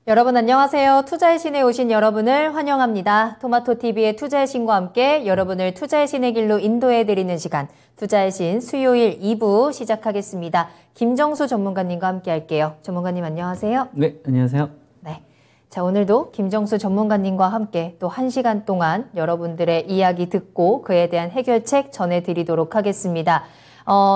여러분 안녕하세요. 투자의 신에 오신 여러분을 환영합니다. 토마토TV의 투자의 신과 함께 여러분을 투자의 신의 길로 인도해드리는 시간, 투자의 신 수요일 2부 시작하겠습니다. 김정수 전문가님과 함께 할게요. 전문가님 안녕하세요. 네, 안녕하세요. 네. 자, 오늘도 김정수 전문가님과 함께 또 1시간 동안 여러분들의 이야기 듣고 그에 대한 해결책 전해드리도록 하겠습니다.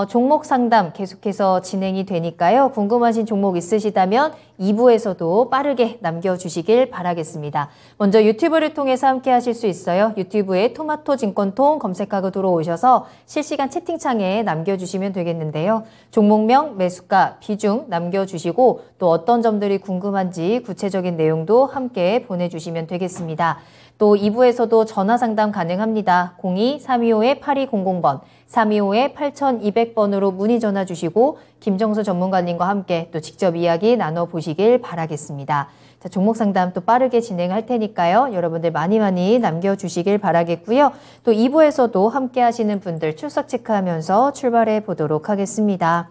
종목 상담 계속해서 진행이 되니까요. 궁금하신 종목 있으시다면 2부에서도 빠르게 남겨주시길 바라겠습니다. 먼저 유튜브를 통해서 함께 하실 수 있어요. 유튜브에 토마토 증권통 검색하고 들어오셔서 실시간 채팅창에 남겨주시면 되겠는데요. 종목명, 매수가, 비중 남겨주시고 또 어떤 점들이 궁금한지 구체적인 내용도 함께 보내주시면 되겠습니다. 또 2부에서도 전화 상담 가능합니다. 02-325-8200번, 325-8200번으로 문의 전화 주시고 김정수 전문가님과 함께 또 직접 이야기 나눠보시길 바라겠습니다. 자, 종목 상담 또 빠르게 진행할 테니까요. 여러분들 많이 남겨주시길 바라겠고요. 또 2부에서도 함께 하시는 분들 출석 체크하면서 출발해 보도록 하겠습니다.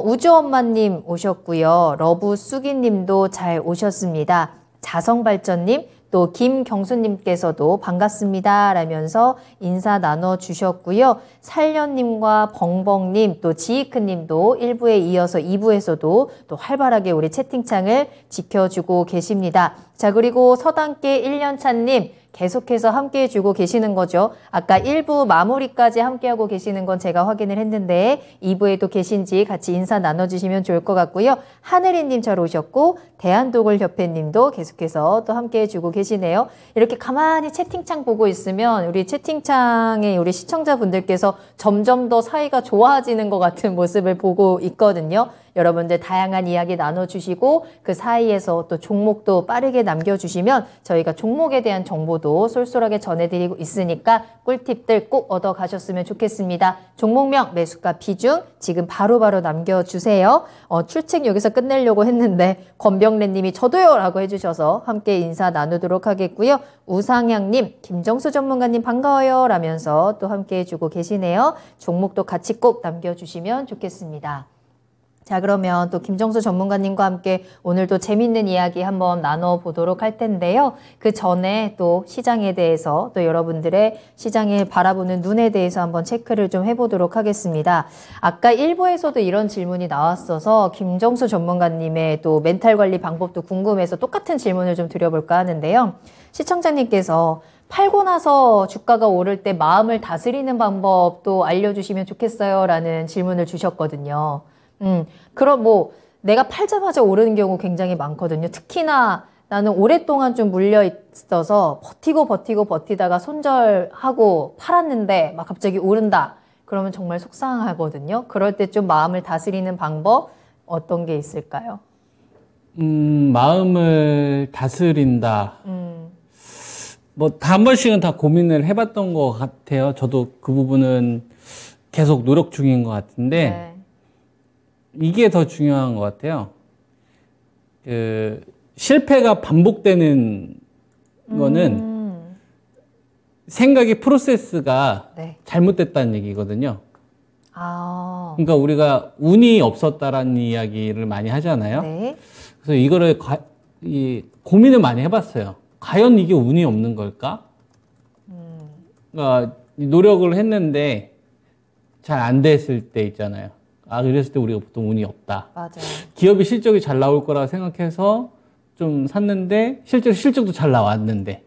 우주엄마님 오셨고요. 러브쑥이님도 잘 오셨습니다. 자성발전님, 또 김경수님께서도 반갑습니다 라면서 인사 나눠주셨고요. 살련님과 벙벙님, 또 지이크님도 1부에 이어서 2부에서도 또 활발하게 우리 채팅창을 지켜주고 계십니다. 자, 그리고 서당계 1년차님 계속해서 함께 해주고 계시는 거죠. 아까 1부 마무리까지 함께하고 계시는 건 제가 확인을 했는데 2부에도 계신지 같이 인사 나눠주시면 좋을 것 같고요. 하늘이님 잘 오셨고 대한도굴협회님도 계속해서 또 함께 해주고 계시네요. 이렇게 가만히 채팅창 보고 있으면 우리 채팅창에 우리 시청자분들께서 점점 더 사이가 좋아지는 것 같은 모습을 보고 있거든요. 여러분들 다양한 이야기 나눠주시고 그 사이에서 또 종목도 빠르게 남겨주시면 저희가 종목에 대한 정보도 쏠쏠하게 전해드리고 있으니까 꿀팁들 꼭 얻어가셨으면 좋겠습니다. 종목명, 매수가, 비중 지금 바로바로 남겨주세요. 출첵 여기서 끝내려고 했는데 권병래님이 저도요 라고 해주셔서 함께 인사 나누도록 하겠고요. 우상향님, 김정수 전문가님 반가워요 라면서 또 함께 해주고 계시네요. 종목도 같이 꼭 남겨주시면 좋겠습니다. 자, 그러면 또 김정수 전문가님과 함께 오늘도 재밌는 이야기 한번 나눠보도록 할 텐데요. 그 전에 또 시장에 대해서 또 여러분들의 시장을 바라보는 눈에 대해서 한번 체크를 좀 해보도록 하겠습니다. 아까 1부에서도 이런 질문이 나왔어서 김정수 전문가님의 또 멘탈 관리 방법도 궁금해서 똑같은 질문을 좀 드려볼까 하는데요. 시청자님께서 팔고 나서 주가가 오를 때 마음을 다스리는 방법도 알려주시면 좋겠어요 라는 질문을 주셨거든요. 그럼 내가 팔자마자 오르는 경우 굉장히 많거든요. 특히나 나는 오랫동안 좀 물려 있어서 버티다가 손절하고 팔았는데 막 갑자기 오른다. 그러면 정말 속상하거든요. 그럴 때 좀 마음을 다스리는 방법 어떤 게 있을까요? 마음을 다스린다. 다 한 번씩은 다 고민을 해봤던 것 같아요. 저도 그 부분은 계속 노력 중인 것 같은데, 네. 이게 더 중요한 것 같아요. 실패가 반복되는 거는 생각의 프로세스가 네. 잘못됐다는 얘기거든요. 그러니까 우리가 운이 없었다라는 이야기를 많이 하잖아요. 네. 그래서 이거를 고민을 많이 해봤어요. 과연 이게 운이 없는 걸까? 그러니까 노력을 했는데 잘 안 됐을 때 있잖아요. 그랬을 때 우리가 보통 운이 없다. 맞아요. 기업이 실적이 잘 나올 거라 생각해서 좀 샀는데 실적도 잘 나왔는데,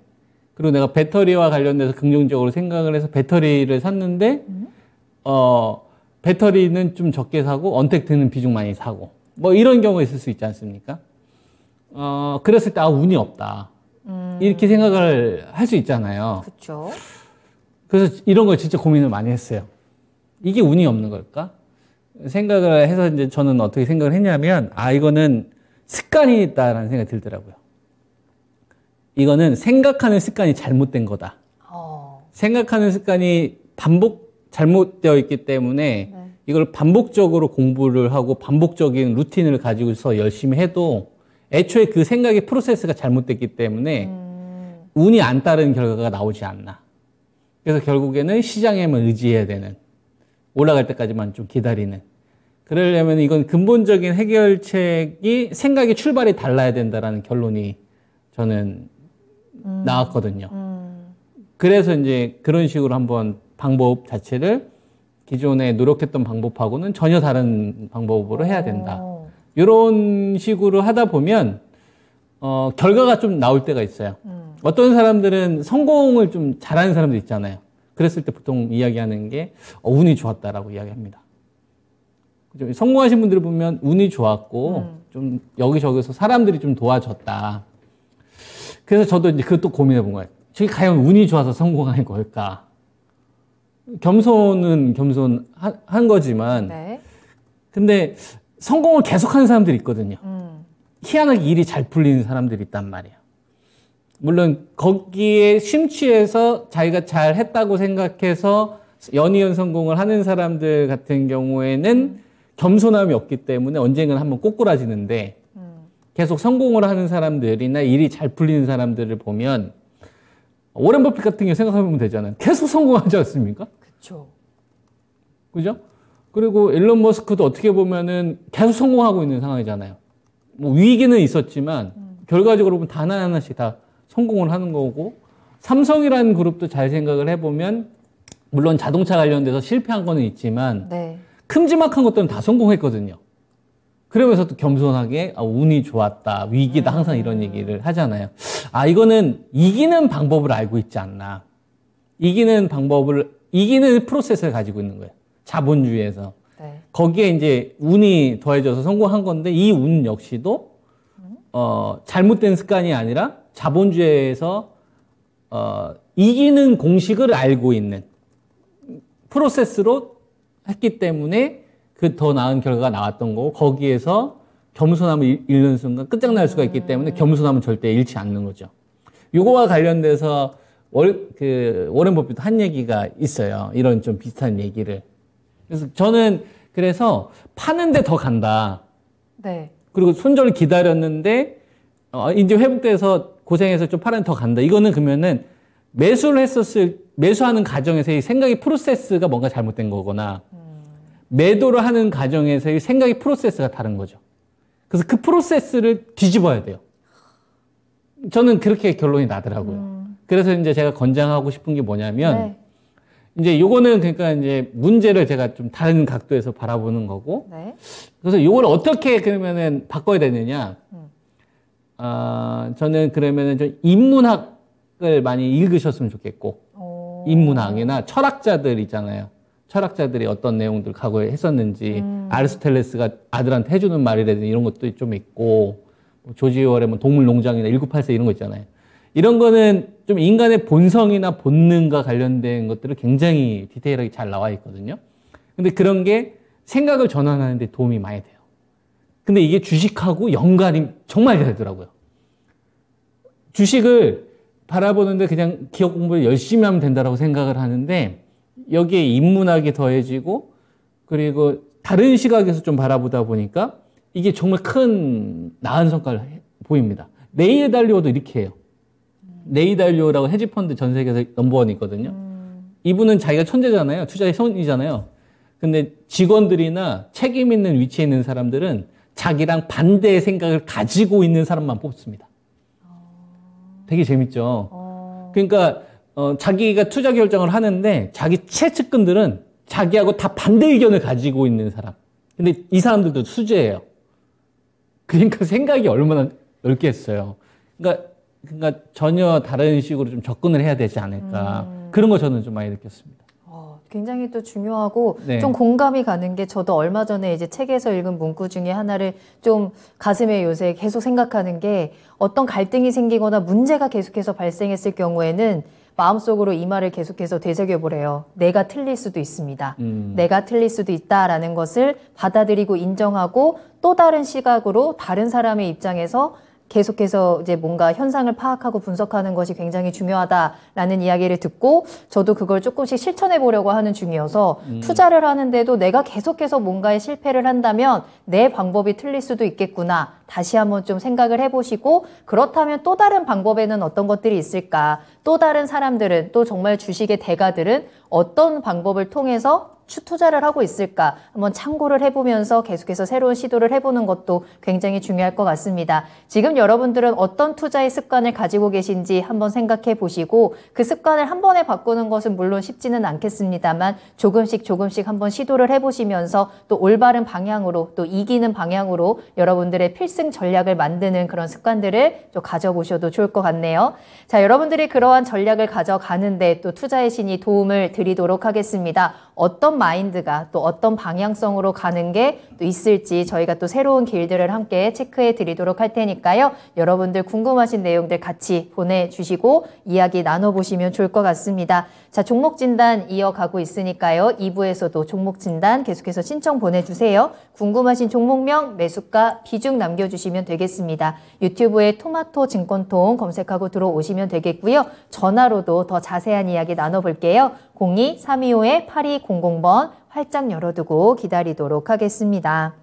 그리고 내가 배터리와 관련돼서 긍정적으로 생각을 해서 배터리를 샀는데 배터리는 좀 적게 사고 언택 드는 비중 많이 사고 이런 경우가 있을 수 있지 않습니까? 그랬을 때 운이 없다. 이렇게 생각을 할 수 있잖아요. 그렇죠. 그래서 이런 걸 진짜 고민을 많이 했어요. 이게 운이 없는 걸까? 생각을 해서 이제 저는 어떻게 생각을 했냐면, 이거는 습관이 있다라는 생각이 들더라고요. 이거는 생각하는 습관이 잘못된 거다. 생각하는 습관이 잘못되어 있기 때문에 네. 이걸 반복적으로 공부를 하고 반복적인 루틴을 가지고서 열심히 해도 애초에 그 생각의 프로세스가 잘못됐기 때문에 운이 안 따르는 결과가 나오지 않나. 그래서 결국에는 시장에만 의지해야 되는, 올라갈 때까지만 좀 기다리는 그러려면 이건 근본적인 해결책이 생각의 출발이 달라야 된다라는 결론이 저는 나왔거든요. 그래서 이제 그런 식으로 한번 방법 자체를 기존에 노력했던 방법하고는 전혀 다른 방법으로 해야 된다. 이런 식으로 하다 보면 결과가 좀 나올 때가 있어요. 어떤 사람들은 성공을 좀 잘하는 사람들 있잖아요. 그랬을 때 보통 이야기하는 게 운이 좋았다라고 이야기합니다. 좀 성공하신 분들을 보면 운이 좋았고 좀 여기저기서 사람들이 좀 도와줬다. 그래서 저도 이제 그것도 고민해 본 거예요. 저게 과연 운이 좋아서 성공한 걸까? 겸손은 겸손한 거지만, 네. 근데 성공을 계속하는 사람들이 있거든요. 희한하게 일이 잘 풀리는 사람들이 있단 말이에요. 물론 거기에 심취해서 자기가 잘 했다고 생각해서 연이은 성공을 하는 사람들 같은 경우에는 겸손함이 없기 때문에 언젠가는 한번 꼬꾸라지는데 계속 성공을 하는 사람들이나 일이 잘 풀리는 사람들을 보면 오렌 버핏 같은 게 생각해보면 되잖아요. 계속 성공하지 않습니까? 그렇죠. 그죠? 그리고 일론 머스크도 어떻게 보면은 계속 성공하고 있는 상황이잖아요. 뭐 위기는 있었지만 결과적으로 보면 다 하나하나씩 다 성공을 하는 거고, 삼성이라는 그룹도 잘 생각을 해보면 물론 자동차 관련돼서 실패한 거는 있지만 네. 큼지막한 것들은 다 성공했거든요. 그러면서 또 겸손하게 운이 좋았다, 위기다, 항상 이런 얘기를 하잖아요. 이거는 이기는 방법을 알고 있지 않나. 이기는 프로세스를 가지고 있는 거예요. 자본주의에서. 네. 거기에 이제 운이 더해져서 성공한 건데, 이 운 역시도 잘못된 습관이 아니라 자본주의에서 이기는 공식을 알고 있는 프로세스로 했기 때문에 그 더 나은 결과가 나왔던 거고, 거기에서 겸손함을 잃는 순간 끝장날 수가 있기 때문에 겸손함은 절대 잃지 않는 거죠. 요거와 관련돼서 워렌 버핏도 한 얘기가 있어요. 이런 좀 비슷한 얘기를. 그래서 저는 그래서 파는데 더 간다. 네. 그리고 손절을 기다렸는데 이제 회복돼서 고생해서 좀 팔았는데 더 간다. 이거는 그러면은 매수하는 과정에서의 생각의 프로세스가 뭔가 잘못된 거거나 매도를 하는 과정에서의 생각의 프로세스가 다른 거죠. 그래서 그 프로세스를 뒤집어야 돼요. 저는 그렇게 결론이 나더라고요. 그래서 이제 제가 권장하고 싶은 게 뭐냐면, 네. 이제 요거는 그러니까 이제 문제를 제가 좀 다른 각도에서 바라보는 거고, 네. 그래서 요걸 어떻게 그러면은 바꿔야 되느냐. 저는 그러면은 좀 인문학을 많이 읽으셨으면 좋겠고, 인문학이나 철학자들 있잖아요. 철학자들이 어떤 내용들 과거에 했었는지, 아리스토텔레스가 아들한테 해주는 말이라든지 이런 것도 좀 있고, 조지 오웰의 뭐 동물농장이나 1984 이런 거 있잖아요. 이런 거는 좀 인간의 본성이나 본능과 관련된 것들을 굉장히 디테일하게 잘 나와 있거든요. 근데 그런 게 생각을 전환하는 데 도움이 많이 돼요. 근데 이게 주식하고 연관이 정말 잘 되더라고요. 주식을 바라보는데 그냥 기업 공부를 열심히 하면 된다라고 생각을 하는데, 여기에 인문학이 더해지고 그리고 다른 시각에서 좀 바라보다 보니까 이게 정말 큰 나은 성과를 보입니다. 레이 달리오도 이렇게 해요. 레이 달리오라고 헤지펀드 전 세계에서 넘버원이거든요. 이분은 자기가 천재잖아요. 투자의 손이잖아요. 근데 직원들이나 책임 있는 위치에 있는 사람들은 자기랑 반대의 생각을 가지고 있는 사람만 뽑습니다. 되게 재밌죠. 그러니까 자기가 투자 결정을 하는데 자기 최측근들은 자기하고 다 반대 의견을 가지고 있는 사람. 근데 이 사람들도 수재예요. 그러니까 생각이 얼마나 넓겠어요. 그러니까 전혀 다른 식으로 좀 접근을 해야 되지 않을까. 그런 거 저는 좀 많이 느꼈습니다. 굉장히 또 중요하고 네. 좀 공감이 가는 게, 저도 얼마 전에 이제 책에서 읽은 문구 중에 하나를 좀 가슴에 요새 계속 생각하는 게, 어떤 갈등이 생기거나 문제가 계속해서 발생했을 경우에는 마음속으로 이 말을 계속해서 되새겨보래요. 내가 틀릴 수도 있습니다. 내가 틀릴 수도 있다라는 것을 받아들이고 인정하고 또 다른 시각으로 다른 사람의 입장에서 계속해서 이제 뭔가 현상을 파악하고 분석하는 것이 굉장히 중요하다라는 이야기를 듣고, 저도 그걸 조금씩 실천해 보려고 하는 중이어서 투자를 하는데도 내가 계속해서 뭔가에 실패를 한다면 내 방법이 틀릴 수도 있겠구나, 다시 한번 좀 생각을 해보시고 그렇다면 또 다른 방법에는 어떤 것들이 있을까? 또 다른 사람들은 또 정말 주식의 대가들은 어떤 방법을 통해서 투자를 하고 있을까 한번 참고를 해보면서 계속해서 새로운 시도를 해보는 것도 굉장히 중요할 것 같습니다. 지금 여러분들은 어떤 투자의 습관을 가지고 계신지 한번 생각해 보시고 그 습관을 한 번에 바꾸는 것은 물론 쉽지는 않겠습니다만 조금씩 한번 시도를 해보시면서 또 올바른 방향으로 또 이기는 방향으로 여러분들의 필승 전략을 만드는 그런 습관들을 좀 가져보셔도 좋을 것 같네요. 자, 여러분들이 그러한 전략을 가져가는데 또 투자의 신이 도움을 드리도록 하겠습니다. 어떤 마인드가 또 어떤 방향성으로 가는 게 또 있을지 저희가 또 새로운 길들을 함께 체크해 드리도록 할 테니까요. 여러분들 궁금하신 내용들 같이 보내주시고 이야기 나눠보시면 좋을 것 같습니다. 자, 종목 진단 이어가고 있으니까요. 2부에서도 종목 진단 계속해서 신청 보내주세요. 궁금하신 종목명, 매수가, 비중 남겨주시면 되겠습니다. 유튜브에 토마토 증권통 검색하고 들어오시면 되겠고요. 전화로도 더 자세한 이야기 나눠볼게요. 02-325-8200번 활짝 열어두고 기다리도록 하겠습니다.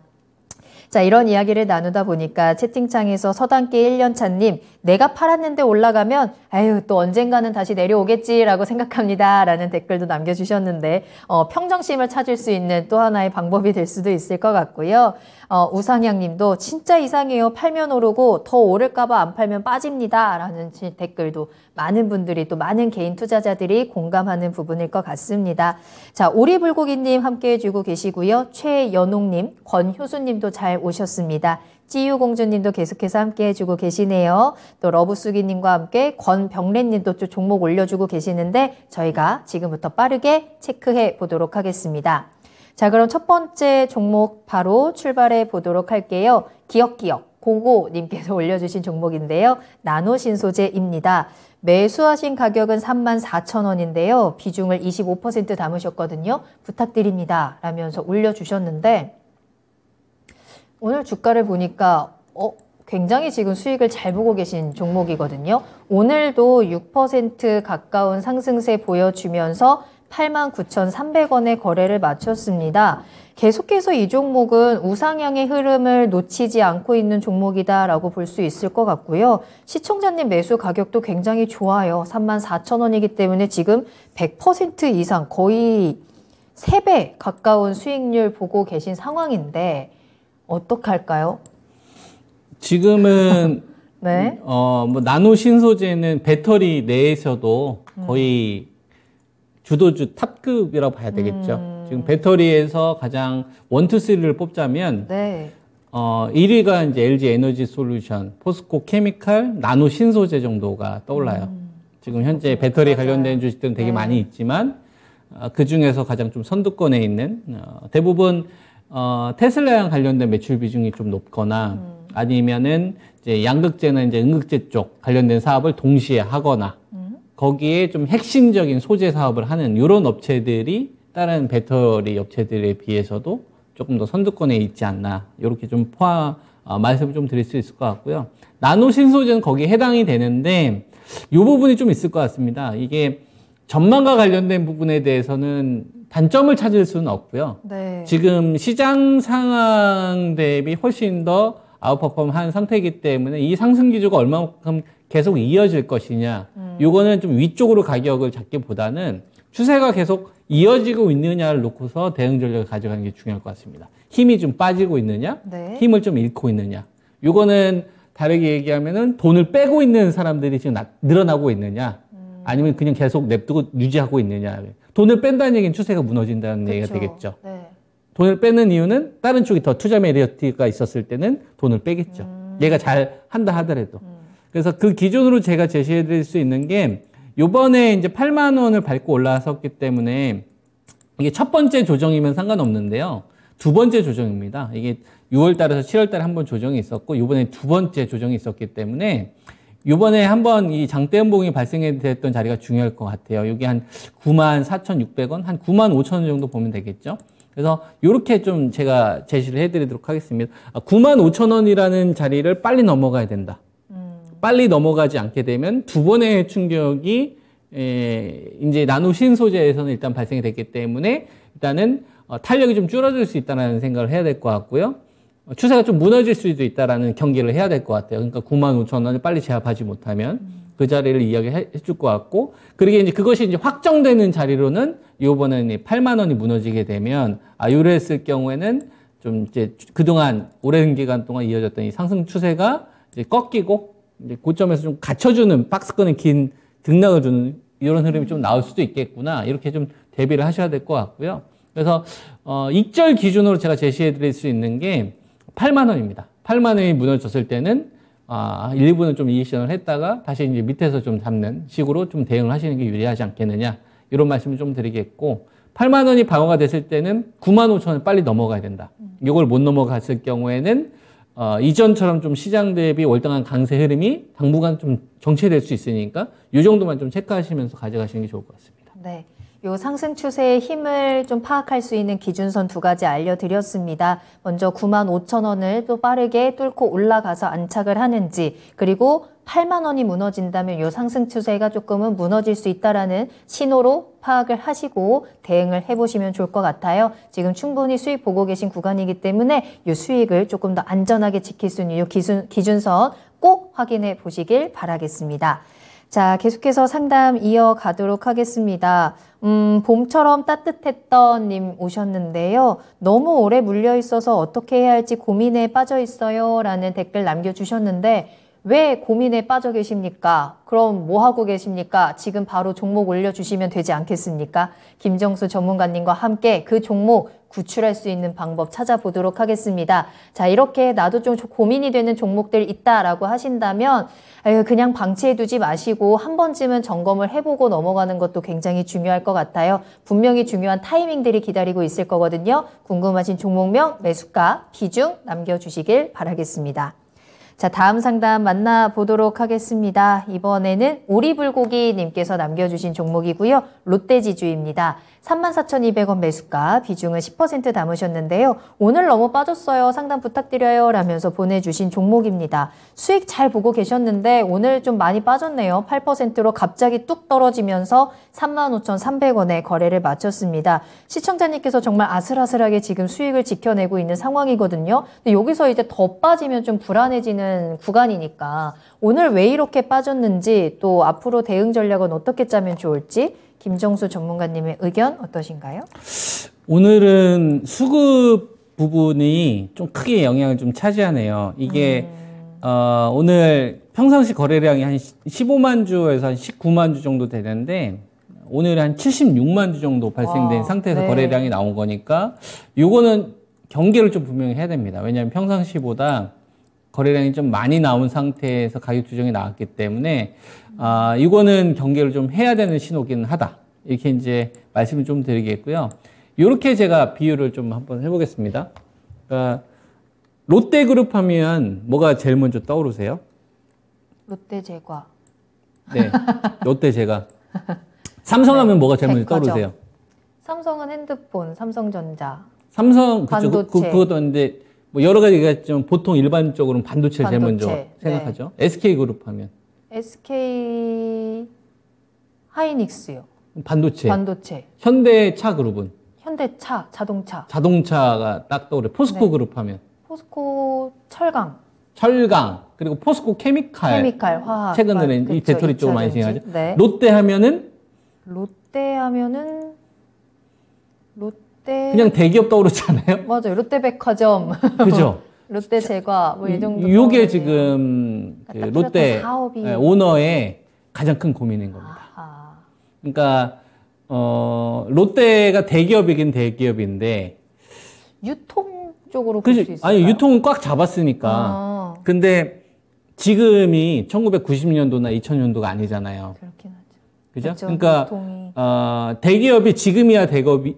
자, 이런 이야기를 나누다 보니까 채팅창에서 서당계 1년차님, 내가 팔았는데 올라가면 아유 또 언젠가는 다시 내려오겠지라고 생각합니다 라는 댓글도 남겨주셨는데 평정심을 찾을 수 있는 또 하나의 방법이 될 수도 있을 것 같고요. 우상향님도 진짜 이상해요. 팔면 오르고 더 오를까봐 안 팔면 빠집니다 라는 댓글도 많은 분들이 또 많은 개인 투자자들이 공감하는 부분일 것 같습니다. 자, 오리불고기님 함께 해주고 계시고요. 최연옥님, 권효수님도 잘 오셨습니다. 찌유공주님도 계속해서 함께 해주고 계시네요. 또 러브수기님과 함께 권병래님도 또 종목 올려주고 계시는데 저희가 지금부터 빠르게 체크해 보도록 하겠습니다. 자, 그럼 첫 번째 종목 바로 출발해 보도록 할게요. 기억기억 고고님께서 올려주신 종목인데요. 나노신소재입니다. 매수하신 가격은 34,000원인데요. 비중을 25% 담으셨거든요. 부탁드립니다 라면서 올려주셨는데 오늘 주가를 보니까 굉장히 지금 수익을 잘 보고 계신 종목이거든요. 오늘도 6% 가까운 상승세 보여주면서 89,300원에 거래를 마쳤습니다. 계속해서 이 종목은 우상향의 흐름을 놓치지 않고 있는 종목이다라고 볼 수 있을 것 같고요. 시청자님 매수 가격도 굉장히 좋아요. 34,000원이기 때문에 지금 100% 이상 거의 3배 가까운 수익률 보고 계신 상황인데 어떡할까요? 지금은 네. 뭐 나노 신소재는 배터리 내에서도 거의 주도주 탑급이라고 봐야 되겠죠. 지금 배터리에서 가장 1, 2, 3를 뽑자면 네. 1위가 이제 LG 에너지 솔루션, 포스코 케미칼, 나노 신소재 정도가 떠올라요. 지금 현재 배터리 맞아요. 관련된 주식들은 되게 네. 많이 있지만 그 중에서 가장 좀 선두권에 있는 대부분 테슬라랑 관련된 매출 비중이 좀 높거나 아니면은 이제 양극재나 이제 음극재 쪽 관련된 사업을 동시에 하거나 거기에 좀 핵심적인 소재 사업을 하는 이런 업체들이 다른 배터리 업체들에 비해서도 조금 더 선두권에 있지 않나 이렇게 좀 말씀을 좀 드릴 수 있을 것 같고요. 나노 신소재는 거기에 해당이 되는데 이 부분이 좀 있을 것 같습니다. 이게 전망과 관련된 부분에 대해서는 단점을 찾을 수는 없고요. 네. 지금 시장 상황 대비 훨씬 더 아웃퍼폼한 상태이기 때문에 이 상승 기조가 얼마만큼 계속 이어질 것이냐. 요거는 좀 위쪽으로 가격을 잡기보다는 추세가 계속 이어지고 있느냐를 놓고서 대응 전략을 가져가는 게 중요할 것 같습니다. 힘이 좀 빠지고 있느냐, 네. 힘을 좀 잃고 있느냐. 요거는 다르게 얘기하면은 돈을 빼고 있는 사람들이 지금 늘어나고 있느냐, 아니면 그냥 계속 냅두고 유지하고 있느냐. 돈을 뺀다는 얘기는 추세가 무너진다는 얘기가 되겠죠. 네. 돈을 빼는 이유는 다른 쪽이 더 투자 메리트가 있었을 때는 돈을 빼겠죠. 얘가 잘 한다 하더라도. 그래서 그 기준으로 제가 제시해 드릴 수 있는 게 요번에 이제 8만 원을 밟고 올라섰기 때문에 이게 첫 번째 조정이면 상관없는데요. 두 번째 조정입니다. 이게 6월 달에서 7월 달에 한번 조정이 있었고 요번에 두 번째 조정이 있었기 때문에 요번에 한번 이 장대 연봉이 발생했던 자리가 중요할 것 같아요. 여기 한 94,600원, 한 95,000원 정도 보면 되겠죠. 그래서 이렇게 좀 제가 제시를 해드리도록 하겠습니다. 95,000원이라는 자리를 빨리 넘어가야 된다. 빨리 넘어가지 않게 되면 두 번의 충격이 이제 나노 신소재에서는 일단 발생이 됐기 때문에 일단은 탄력이 좀 줄어들 수 있다는 생각을 해야 될 것 같고요. 추세가 좀 무너질 수도 있다라는 경계를 해야 될 것 같아요. 그러니까 95,000원을 빨리 제압하지 못하면 그 자리를 이야기해 줄 것 같고, 그러게 이제 그것이 이제 확정되는 자리로는 요번에 8만 원이 무너지게 되면, 요랬을 경우에는 좀 이제 그동안 오랜 기간 동안 이어졌던 이 상승 추세가 이제 꺾이고, 이제 고점에서 좀 갖춰주는 박스권의 긴 등락을 주는 이런 흐름이 좀 나올 수도 있겠구나. 이렇게 좀 대비를 하셔야 될 것 같고요. 그래서, 익절 기준으로 제가 제시해 드릴 수 있는 게 8만 원입니다. 8만 원이 무너졌을 때는 일부는 좀 이익션을 했다가 다시 이제 밑에서 좀 잡는 식으로 좀 대응을 하시는 게 유리하지 않겠느냐. 이런 말씀을 좀 드리겠고, 8만 원이 방어가 됐을 때는 9만 5천 원 빨리 넘어가야 된다. 이걸 못 넘어갔을 경우에는 이전처럼 좀 시장 대비 월등한 강세 흐름이 당분간 좀 정체될 수 있으니까 이 정도만 좀 체크하시면서 가져가시는 게 좋을 것 같습니다. 네. 요 상승 추세의 힘을 좀 파악할 수 있는 기준선 2가지 알려드렸습니다. 먼저 95,000원을 또 빠르게 뚫고 올라가서 안착을 하는지, 그리고 8만 원이 무너진다면 요 상승 추세가 조금은 무너질 수 있다라는 신호로 파악을 하시고 대응을 해보시면 좋을 것 같아요. 지금 충분히 수익 보고 계신 구간이기 때문에 요 수익을 조금 더 안전하게 지킬 수 있는 요 기준선 꼭 확인해 보시길 바라겠습니다. 자, 계속해서 상담 이어가도록 하겠습니다. 봄처럼 따뜻했던 님 오셨는데요. 너무 오래 물려 있어서 어떻게 해야 할지 고민에 빠져 있어요. 라는 댓글 남겨주셨는데, 왜 고민에 빠져 계십니까? 그럼 뭐 하고 계십니까? 지금 바로 종목 올려주시면 되지 않겠습니까? 김정수 전문가님과 함께 그 종목 구출할 수 있는 방법 찾아보도록 하겠습니다. 자, 이렇게 나도 좀 고민이 되는 종목들 있다라고 하신다면 그냥 방치해두지 마시고 한 번쯤은 점검을 해보고 넘어가는 것도 굉장히 중요할 것 같아요. 분명히 중요한 타이밍들이 기다리고 있을 거거든요. 궁금하신 종목명, 매수가, 비중 남겨주시길 바라겠습니다. 자, 다음 상담 만나보도록 하겠습니다. 이번에는 오리불고기님께서 남겨주신 종목이고요. 롯데지주입니다. 34,200원 매수가, 비중은 10% 담으셨는데요. 오늘 너무 빠졌어요. 상담 부탁드려요. 라면서 보내주신 종목입니다. 수익 잘 보고 계셨는데 오늘 좀 많이 빠졌네요. 8%로 갑자기 뚝 떨어지면서 35,300원에 거래를 마쳤습니다. 시청자님께서 정말 아슬아슬하게 지금 수익을 지켜내고 있는 상황이거든요. 근데 여기서 이제 더 빠지면 좀 불안해지는 구간이니까 오늘 왜 이렇게 빠졌는지, 또 앞으로 대응 전략은 어떻게 짜면 좋을지 김정수 전문가님의 의견 어떠신가요? 오늘은 수급 부분이 좀 크게 영향을 좀 차지하네요. 이게 오늘 평상시 거래량이 한 15만 주에서 한 19만 주 정도 되는데 오늘 한 76만 주 정도 발생된 상태에서 네. 거래량이 나온 거니까 요거는 경계를 좀 분명히 해야 됩니다. 왜냐하면 평상시보다 거래량이 좀 많이 나온 상태에서 가격 조정이 나왔기 때문에 이거는 경계를 좀 해야 되는 신호기는 하다. 이렇게 이제 말씀을 좀 드리겠고요. 이렇게 제가 비유를 좀 한번 해보겠습니다. 그러니까 롯데그룹 하면 뭐가 제일 먼저 떠오르세요? 롯데제과. 네, 롯데제과. 삼성하면 뭐가 제일 먼저 백화점. 떠오르세요? 삼성은 핸드폰, 삼성전자. 삼성, 그쵸, 반도체. 그것도 있는데 뭐 여러 가지가 있지만 보통 일반적으로는 반도체를 제일 먼저 생각하죠. 네. SK그룹 하면 SK 하이닉스요. 반도체. 현대차그룹은 현대차, 자동차. 자동차가 딱 떠오르요. 포스코그룹 하면 포스코 철강. 그리고 포스코 케미칼, 화학. 최근에는 이 배터리 쪽으로 많이 생각하죠. 네. 롯데 하면은 그냥 대기업 떠오르잖아요. 맞아요. 롯데백화점. 그죠? 롯데제과 뭐 이 정도. 요게 지금 그 롯데 사업이 오너의 가장 큰 고민인 겁니다. 아하. 그러니까 롯데가 대기업이긴 대기업인데 유통 쪽으로 볼 수 그지? 있어요. 아니 유통은 꽉 잡았으니까. 근데 지금이 1990년도나 2000년도가 아니잖아요. 그렇긴 하죠. 그죠? 그렇죠. 그러니까 유통이. 대기업이 지금이야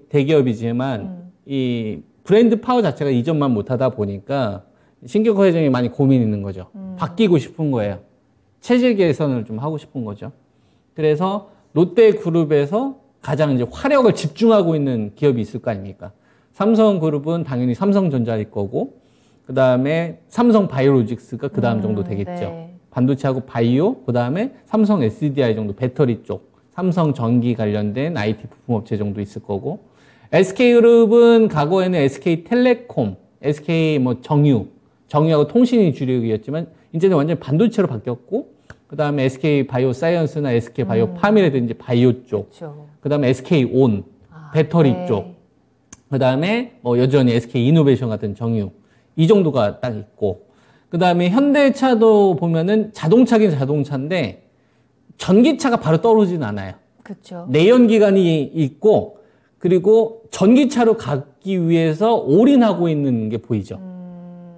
대기업이지만 이 브랜드 파워 자체가 이전만 못하다 보니까 신규 회장이 많이 고민이 있는 거죠. 바뀌고 싶은 거예요. 체질 개선을 좀 하고 싶은 거죠. 그래서 롯데그룹에서 가장 이제 화력을 집중하고 있는 기업이 있을 거 아닙니까? 삼성그룹은 당연히 삼성전자일 거고, 그 다음에 삼성바이오로직스가 그 다음 정도 되겠죠. 네. 반도체하고 바이오, 그 다음에 삼성 SDI 정도 배터리 쪽, 삼성 전기 관련된 IT 부품업체 정도 있을 거고, SK그룹은 과거에는 SK텔레콤, SK 뭐 정유하고 통신이 주력이었지만 이제는 완전히 반도체로 바뀌었고, 그 다음에 SK 바이오사이언스나 SK 바이오팜이라든지 바이오 쪽, 그렇죠. 그 다음에 SK 온 배터리 네. 쪽, 그 다음에 뭐 여전히 SK 이노베이션 같은 정유 이 정도가 딱 있고, 그 다음에 현대차도 보면은 자동차긴 자동차인데 전기차가 바로 떠오르진 않아요. 그렇죠. 내연기관이 있고, 그리고 전기차로 가기 위해서 올인하고 있는 게 보이죠.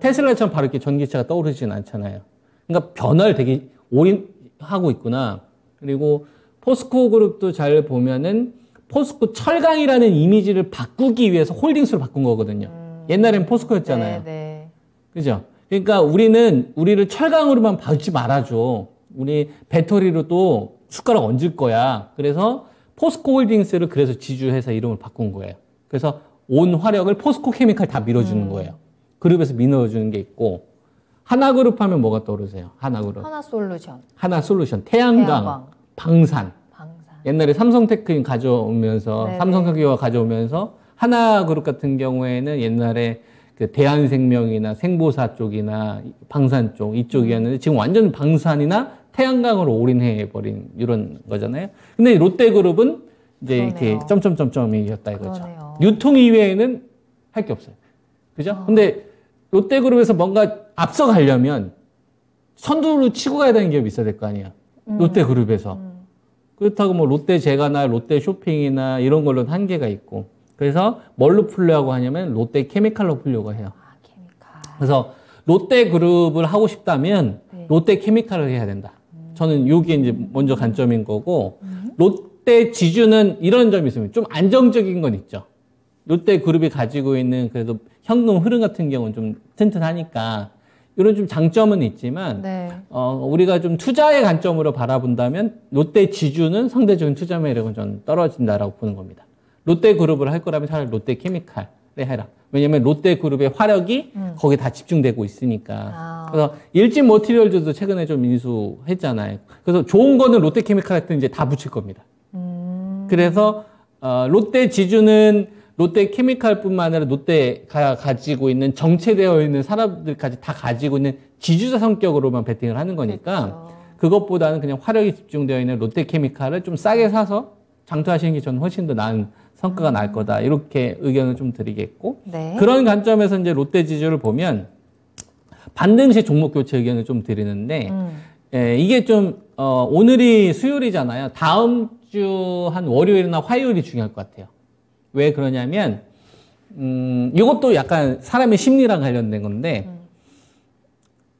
테슬라처럼 바로 이렇게 전기차가 떠오르진 않잖아요. 그러니까 변화를 되게 올인하고 있구나. 그리고 포스코 그룹도 잘 보면은 포스코 철강이라는 이미지를 바꾸기 위해서 홀딩스로 바꾼 거거든요. 옛날엔 포스코였잖아요. 네, 네. 그죠? 그러니까 우리를 철강으로만 봐주지 말아줘. 우리 배터리로도 숟가락 얹을 거야. 그래서 포스코 홀딩스를 그래서 지주회사 이름을 바꾼 거예요. 그래서 온 화력을 포스코 케미칼 다 밀어주는 거예요. 그룹에서 밀어주는 게 있고, 하나그룹 하면 뭐가 떠오르세요? 하나그룹. 하나솔루션. 하나솔루션. 태양광. 방산. 옛날에 삼성테크인 가져오면서, 네네. 삼성석유화 가져오면서, 하나그룹 같은 경우에는 옛날에 그 대한생명이나 생보사 쪽이나 방산 쪽 이쪽이었는데 지금 완전 방산이나 태양광으로 올인해버린 이런 거잖아요. 근데 롯데그룹은 이제 그러네요. 이렇게 점점점점이었다 이거죠. 그러네요. 유통 이외에는 할 게 없어요. 그죠? 근데 롯데그룹에서 뭔가 앞서가려면 선두로 치고 가야 되는 기업이 있어야 될 거 아니에요. 롯데그룹에서. 그렇다고 뭐 롯데제과나 롯데쇼핑이나 이런 걸로는 한계가 있고. 그래서 뭘로 풀려고 하냐면 롯데케미칼로 풀려고 해요. 아, 케미칼. 그래서 롯데그룹을 하고 싶다면 네. 롯데케미칼을 해야 된다. 저는 이게 이제 먼저 관점인 거고, 롯데지주는 이런 점이 있습니다. 좀 안정적인 건 있죠. 롯데그룹이 가지고 있는 그래도 현금 흐름 같은 경우는 좀 튼튼하니까 이런 좀 장점은 있지만 네. 우리가 좀 투자의 관점으로 바라본다면 롯데지주는 상대적인 투자 매력은 좀 떨어진다라고 보는 겁니다. 롯데그룹을 할 거라면 차라리 롯데케미칼에 해라. 왜냐면 롯데그룹의 화력이 거기에 다 집중되고 있으니까. 그래서 일진 머티리얼즈도 최근에 좀 인수했잖아요. 그래서 좋은 거는 롯데케미칼한테 이제 다 붙일 겁니다. 그래서 롯데지주는 롯데케미칼뿐만 아니라 롯데가 가지고 있는 정체되어 있는 산업들까지 다 가지고 있는 지주사 성격으로만 베팅을 하는 거니까 그렇죠. 그것보다는 그냥 화력이 집중되어 있는 롯데케미칼을 좀 싸게 사서 장투하시는 게 저는 훨씬 더 나은 성과가 날 거다. 이렇게 의견을 좀 드리겠고, 네. 그런 관점에서 이제 롯데지주를 보면 반드시 종목 교체 의견을 좀 드리는데, 예, 이게 좀 오늘이 수요일이잖아요. 다음 주 한 월요일이나 화요일이 중요할 것 같아요. 왜 그러냐면 이것도 약간 사람의 심리랑 관련된 건데,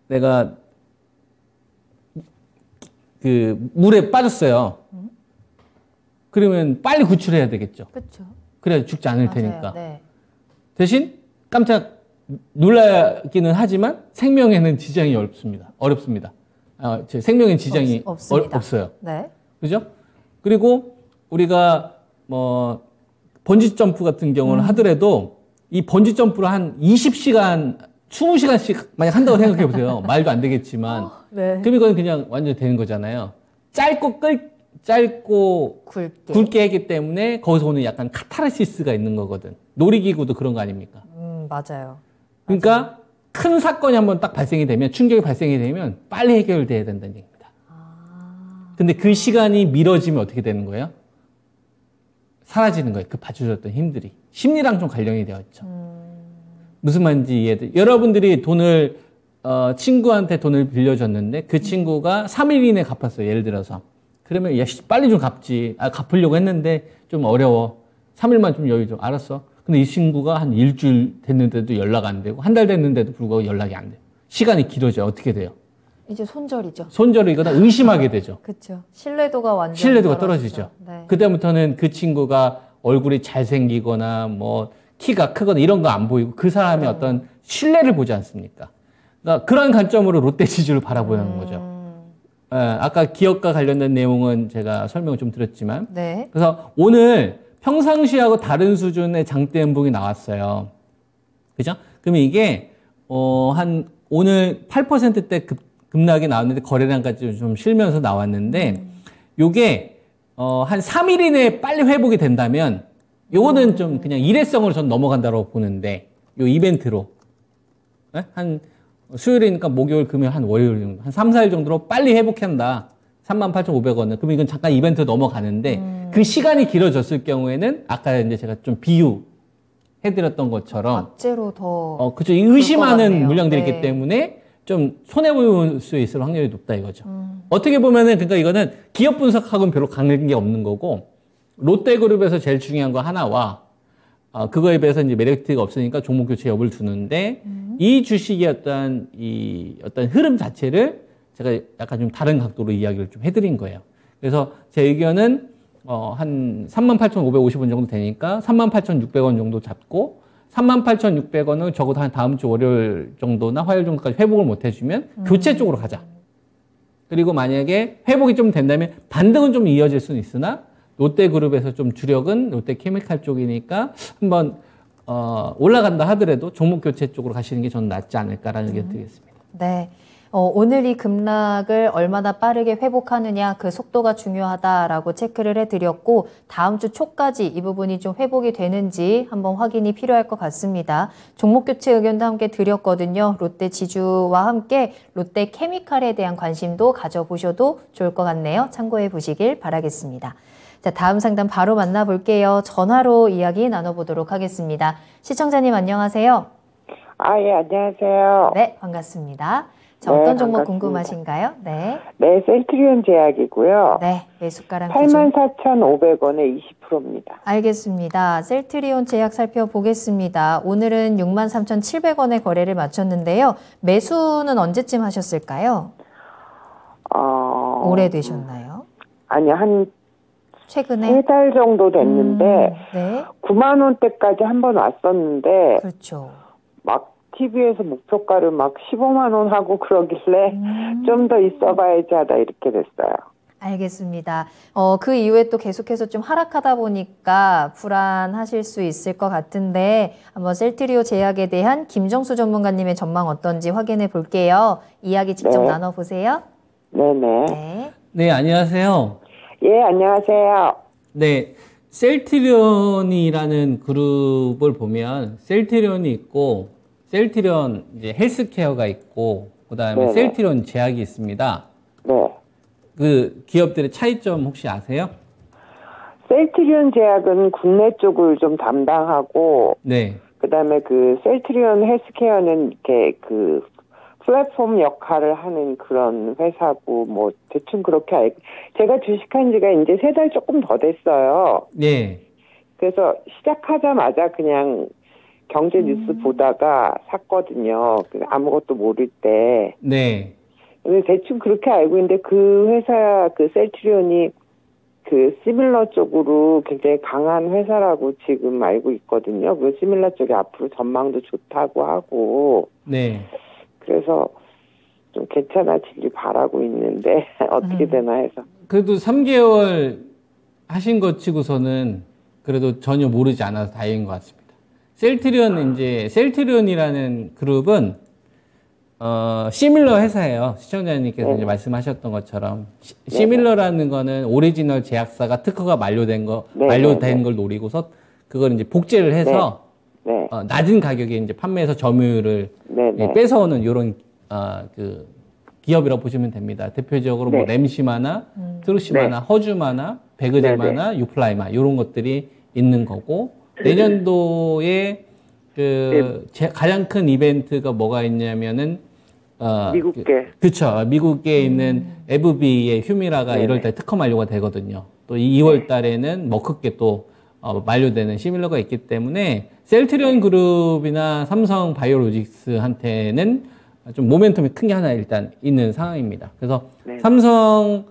내가 그 물에 빠졌어요. 그러면 빨리 구출해야 되겠죠. 그렇죠. 그래야 죽지 않을 맞아요. 테니까. 네. 대신 깜짝 놀라기는 하지만 생명에는 지장이 어렵습니다. 제 생명엔 지장이 없습니다. 없어요. 네. 그죠? 그리고 우리가 뭐 번지 점프 같은 경우는 하더라도 이 번지 점프를 한 20시간, 20시간씩 만약 한다고 생각해 보세요. 말도 안 되겠지만. 네. 그럼 이건 그냥 완전히 되는 거잖아요. 짧고 굵게 하기 때문에 거기서 오는 약간 카타르시스가 있는 거거든. 놀이기구도 그런 거 아닙니까? 맞아요. 그러니까 큰 사건이 한번 딱 발생이 되면, 충격이 발생이 되면 빨리 해결돼야 된다는 얘기입니다. 근데 그 시간이 미뤄지면 어떻게 되는 거예요? 사라지는 거예요. 그 받쳐줬던 힘들이. 심리랑 좀 관련이 되어 있죠. 무슨 말인지 이해돼. 여러분들이 돈을 친구한테 돈을 빌려줬는데 그 친구가 3일 이내에 갚았어요. 예를 들어서. 그러면 야, 빨리 좀 갚지. 갚으려고 했는데 좀 어려워. 3일만 좀 여유 좀. 알았어. 근데 이 친구가 한 일주일 됐는데도 연락 안 되고 한 달 됐는데도 불구하고 연락이 안 돼요. 시간이 길어져요. 어떻게 돼요? 이제 손절이죠. 손절이거나 의심하게 되죠. 그렇죠. 신뢰도가 완전 신뢰도가 떨어지죠. 네. 그때부터는 그 친구가 얼굴이 잘생기거나 뭐 키가 크거나 이런 거 안 보이고 그 사람의 어떤 신뢰를 보지 않습니까? 그러니까 그런 관점으로 롯데지주를 바라보는 거죠. 아까 기업과 관련된 내용은 제가 설명을 좀 드렸지만, 네. 그래서 오늘 평상시하고 다른 수준의 장대 음봉이 나왔어요. 그죠? 그러면 이게 한 오늘 8%대 급락이 나왔는데 거래량까지 좀 실면서 나왔는데 요게 한 3일 이내에 빨리 회복이 된다면 요거는 좀 그냥 일회성으로 전 넘어간다고 보는데 요 이벤트로 네? 한 수요일이니까 목요일, 금요일, 한 월요일 정도, 한 3, 4일 정도로 빨리 회복한다. 38,500원을. 그러면 이건 잠깐 이벤트 넘어가는데 그 시간이 길어졌을 경우에는 아까 이제 제가 좀 비유해드렸던 것처럼 악재로 더 그죠. 의심하는 같네요. 물량들이 네. 있기 때문에 좀 손해볼 수 있을 확률이 높다 이거죠. 어떻게 보면은 그러니까 이거는 기업 분석하고는 별로 관계 없는 거고 롯데그룹에서 제일 중요한 거 하나와 그거에 비해서 이제 메리트가 없으니까 종목 교체 여부를 두는데 이 주식의 어떤 흐름 자체를 제가 약간 좀 다른 각도로 이야기를 좀 해드린 거예요. 그래서 제 의견은 한 38,550원 정도 되니까 38,600원 정도 잡고 38,600원을 적어도 한 다음 주 월요일 정도나 화요일 정도까지 회복을 못 해주면 교체 쪽으로 가자. 그리고 만약에 회복이 좀 된다면 반등은 좀 이어질 수는 있으나 롯데그룹에서 좀 주력은 롯데케미칼 쪽이니까 한번 올라간다 하더라도 종목 교체 쪽으로 가시는 게 저는 낫지 않을까라는 의견 드리겠습니다. 네. 오늘 이 급락을 얼마나 빠르게 회복하느냐 그 속도가 중요하다라고 체크를 해드렸고 다음 주 초까지 이 부분이 좀 회복이 되는지 한번 확인이 필요할 것 같습니다. 종목 교체 의견도 함께 드렸거든요. 롯데 지주와 함께 롯데 케미칼에 대한 관심도 가져보셔도 좋을 것 같네요. 참고해 보시길 바라겠습니다. 자, 다음 상담 바로 만나볼게요. 전화로 이야기 나눠보도록 하겠습니다. 시청자님 안녕하세요. 예, 안녕하세요. 네, 반갑습니다. 자, 네, 어떤 종목 반갑습니다. 궁금하신가요? 네. 네, 셀트리온 제약이고요. 네, 매수가랑 기준. 84,500원에 20%입니다. 알겠습니다. 셀트리온 제약 살펴보겠습니다. 오늘은 63,700원에 거래를 마쳤는데요. 매수는 언제쯤 하셨을까요? 오래되셨나요? 아니, 한 최근에? 3달 정도 됐는데, 네. 9만 원대까지 한 번 왔었는데, 그렇죠. 막 TV에서 목표가를 막 15만 원 하고 그러길래 좀 더 있어봐야지 하다 이렇게 됐어요. 알겠습니다. 그 이후에 또 계속해서 좀 하락하다 보니까 불안하실 수 있을 것 같은데 한번 셀트리온 제약에 대한 김정수 전문가님의 전망 어떤지 확인해 볼게요. 이야기 직접 네. 나눠보세요. 네네. 네. 네, 안녕하세요. 예, 안녕하세요. 네, 셀트리온이라는 그룹을 보면 셀트리온이 있고 셀트리온 이제 헬스케어가 있고 그다음에 네네. 셀트리온 제약이 있습니다. 네. 그 기업들의 차이점 혹시 아세요? 셀트리온 제약은 국내 쪽을 좀 담당하고, 네. 그다음에 그 셀트리온 헬스케어는 이렇게 그 플랫폼 역할을 하는 그런 회사고 뭐 대충 그렇게 알고 제가 주식한 지가 이제 3달 조금 더 됐어요. 네. 그래서 시작하자마자 그냥 경제 뉴스 보다가 샀거든요. 아무것도 모를 때. 네. 근데 대충 그렇게 알고 있는데 그 회사 그 셀트리온이 그 시밀러 쪽으로 굉장히 강한 회사라고 지금 알고 있거든요. 그 시밀러 쪽이 앞으로 전망도 좋다고 하고. 네. 그래서 좀 괜찮아지길 바라고 있는데 어떻게 되나 해서. 그래도 3개월 하신 것 치고서는 그래도 전혀 모르지 않아서 다행인 것 같습니다. 셀트리온이라는 그룹은 시밀러 회사예요. 시청자님께서 이제 말씀하셨던 것처럼 시밀러라는 거는 오리지널 제약사가 특허가 만료된 걸 노리고서 그걸 이제 복제를 해서 네. 낮은 가격에 이제 판매해서 점유율을 뺏어오는 이런 그 기업이라고 보시면 됩니다. 대표적으로 뭐 램시마나 트루시마나 허주마나 베그젤마나 유플라이마 이런 것들이 있는 거고 내년도에 그 가장 큰 이벤트가 뭐가 있냐면은 미국계. 그렇죠. 미국에 있는 에브비의 휴미라가 1월 달에 특허 만료가 되거든요. 또 2월 달에는 머크게 또 만료되는 시밀러가 있기 때문에 셀트리온 그룹이나 삼성 바이오로직스한테는 좀 모멘텀이 큰 게 하나 일단 있는 상황입니다. 그래서 삼성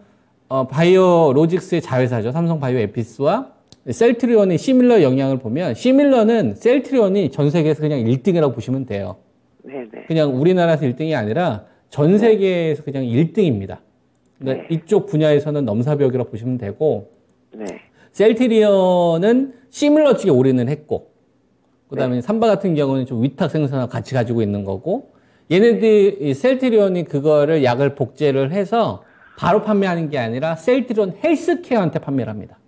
바이오로직스의 자회사죠. 삼성 바이오에피스와 셀트리온의 시밀러 영향을 보면 시밀러는 셀트리온이 전 세계에서 그냥 1등이라고 보시면 돼요. 네네. 그냥 우리나라에서 1등이 아니라 전 세계에서 그냥 1등입니다. 그러니까 이쪽 분야에서는 넘사벽이라고 보시면 되고 셀트리온은 시밀러 쪽에 올인을 했고 그다음에 삼바 같은 경우는 좀 위탁 생산하고 같이 가지고 있는 거고 얘네들이 셀트리온이 그거를 약을 복제를 해서 바로 판매하는 게 아니라 셀트리온 헬스케어한테 판매를 합니다.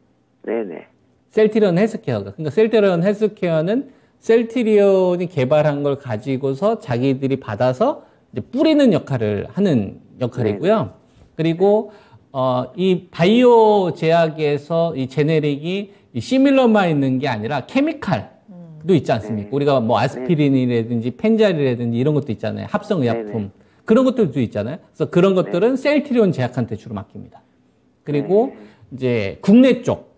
네네. 셀트리온 헬스케어가. 그러니까 셀트리온 헬스케어는 셀트리온이 개발한 걸 가지고서 자기들이 받아서 이제 뿌리는 역할을 하는 역할이고요. 그리고 이 바이오 제약에서 이 제네릭이 이 시밀러만 있는 게 아니라 케미칼도 있지 않습니까? 우리가 뭐 아스피린이라든지 펜자리라든지 이런 것도 있잖아요. 합성의약품. 그런 것들도 있잖아요. 그래서 그런 것들은 셀트리온 제약한테 주로 맡깁니다. 그리고 이제 국내 쪽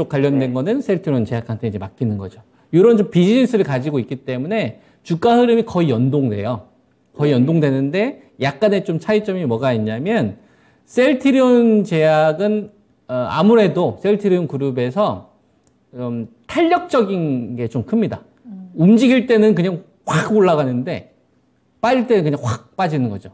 관련된 거는 셀트리온 제약한테 이제 맡기는 거죠. 이런 좀 비즈니스를 가지고 있기 때문에 주가 흐름이 거의 연동돼요. 거의 연동되는데 약간의 좀 차이점이 뭐가 있냐면 셀트리온 제약은 아무래도 셀트리온 그룹에서 탄력적인 게 좀 큽니다. 움직일 때는 그냥 확 올라가는데 빠질 때는 그냥 확 빠지는 거죠.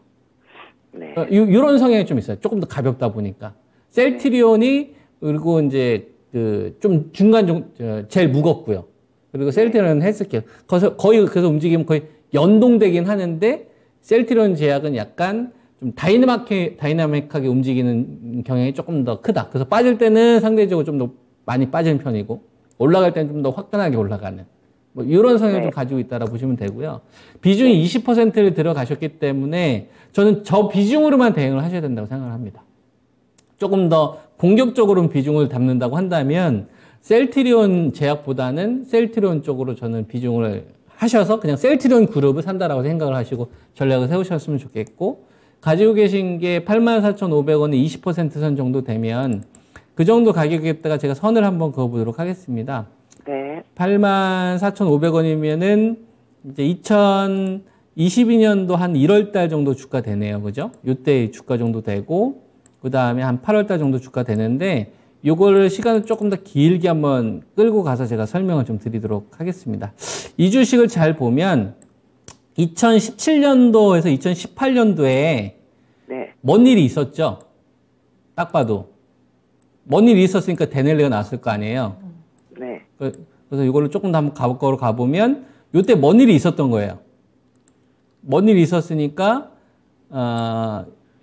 이런 성향이 좀 있어요. 조금 더 가볍다 보니까. 셀트리온이 그리고 이제 그 좀 중간 제일 무겁고요. 그리고 셀트리온은 헬스케어. 그래서 움직이면 거의 연동되긴 하는데 셀트리온 제약은 약간 좀 다이나믹하게 움직이는 경향이 조금 더 크다. 그래서 빠질 때는 상대적으로 좀 더 많이 빠지는 편이고 올라갈 때는 좀 더 화끈하게 올라가는 뭐 이런 성향을 좀 가지고 있다라 보시면 되고요. 비중이 20%를 들어가셨기 때문에 저는 저 비중으로만 대응을 하셔야 된다고 생각을 합니다. 조금 더 공격적으로 비중을 담는다고 한다면 셀트리온 제약보다는 셀트리온 쪽으로 저는 비중을 하셔서 그냥 셀트리온 그룹을 산다라고 생각을 하시고 전략을 세우셨으면 좋겠고, 가지고 계신 게 84,500원에 20%선 정도 되면 그 정도 가격에다가 제가 선을 한번 그어보도록 하겠습니다. 네. 84,500원이면은 이제 2022년도 한 1월 달 정도 주가 되네요. 그죠? 요때 주가 정도 되고, 그 다음에 한 8월 달 정도 주가 되는데, 요거를 시간을 조금 더 길게 한번 끌고 가서 제가 설명을 좀 드리도록 하겠습니다. 이 주식을 잘 보면 2017년도에서 2018년도에 네. 뭔 일이 있었죠? 딱 봐도. 뭔 일이 있었으니까 데넬리가 나왔을 거 아니에요? 네. 그래서 이걸로 조금 더 한번 가보면 요때 뭔 일이 있었던 거예요. 뭔 일이 있었으니까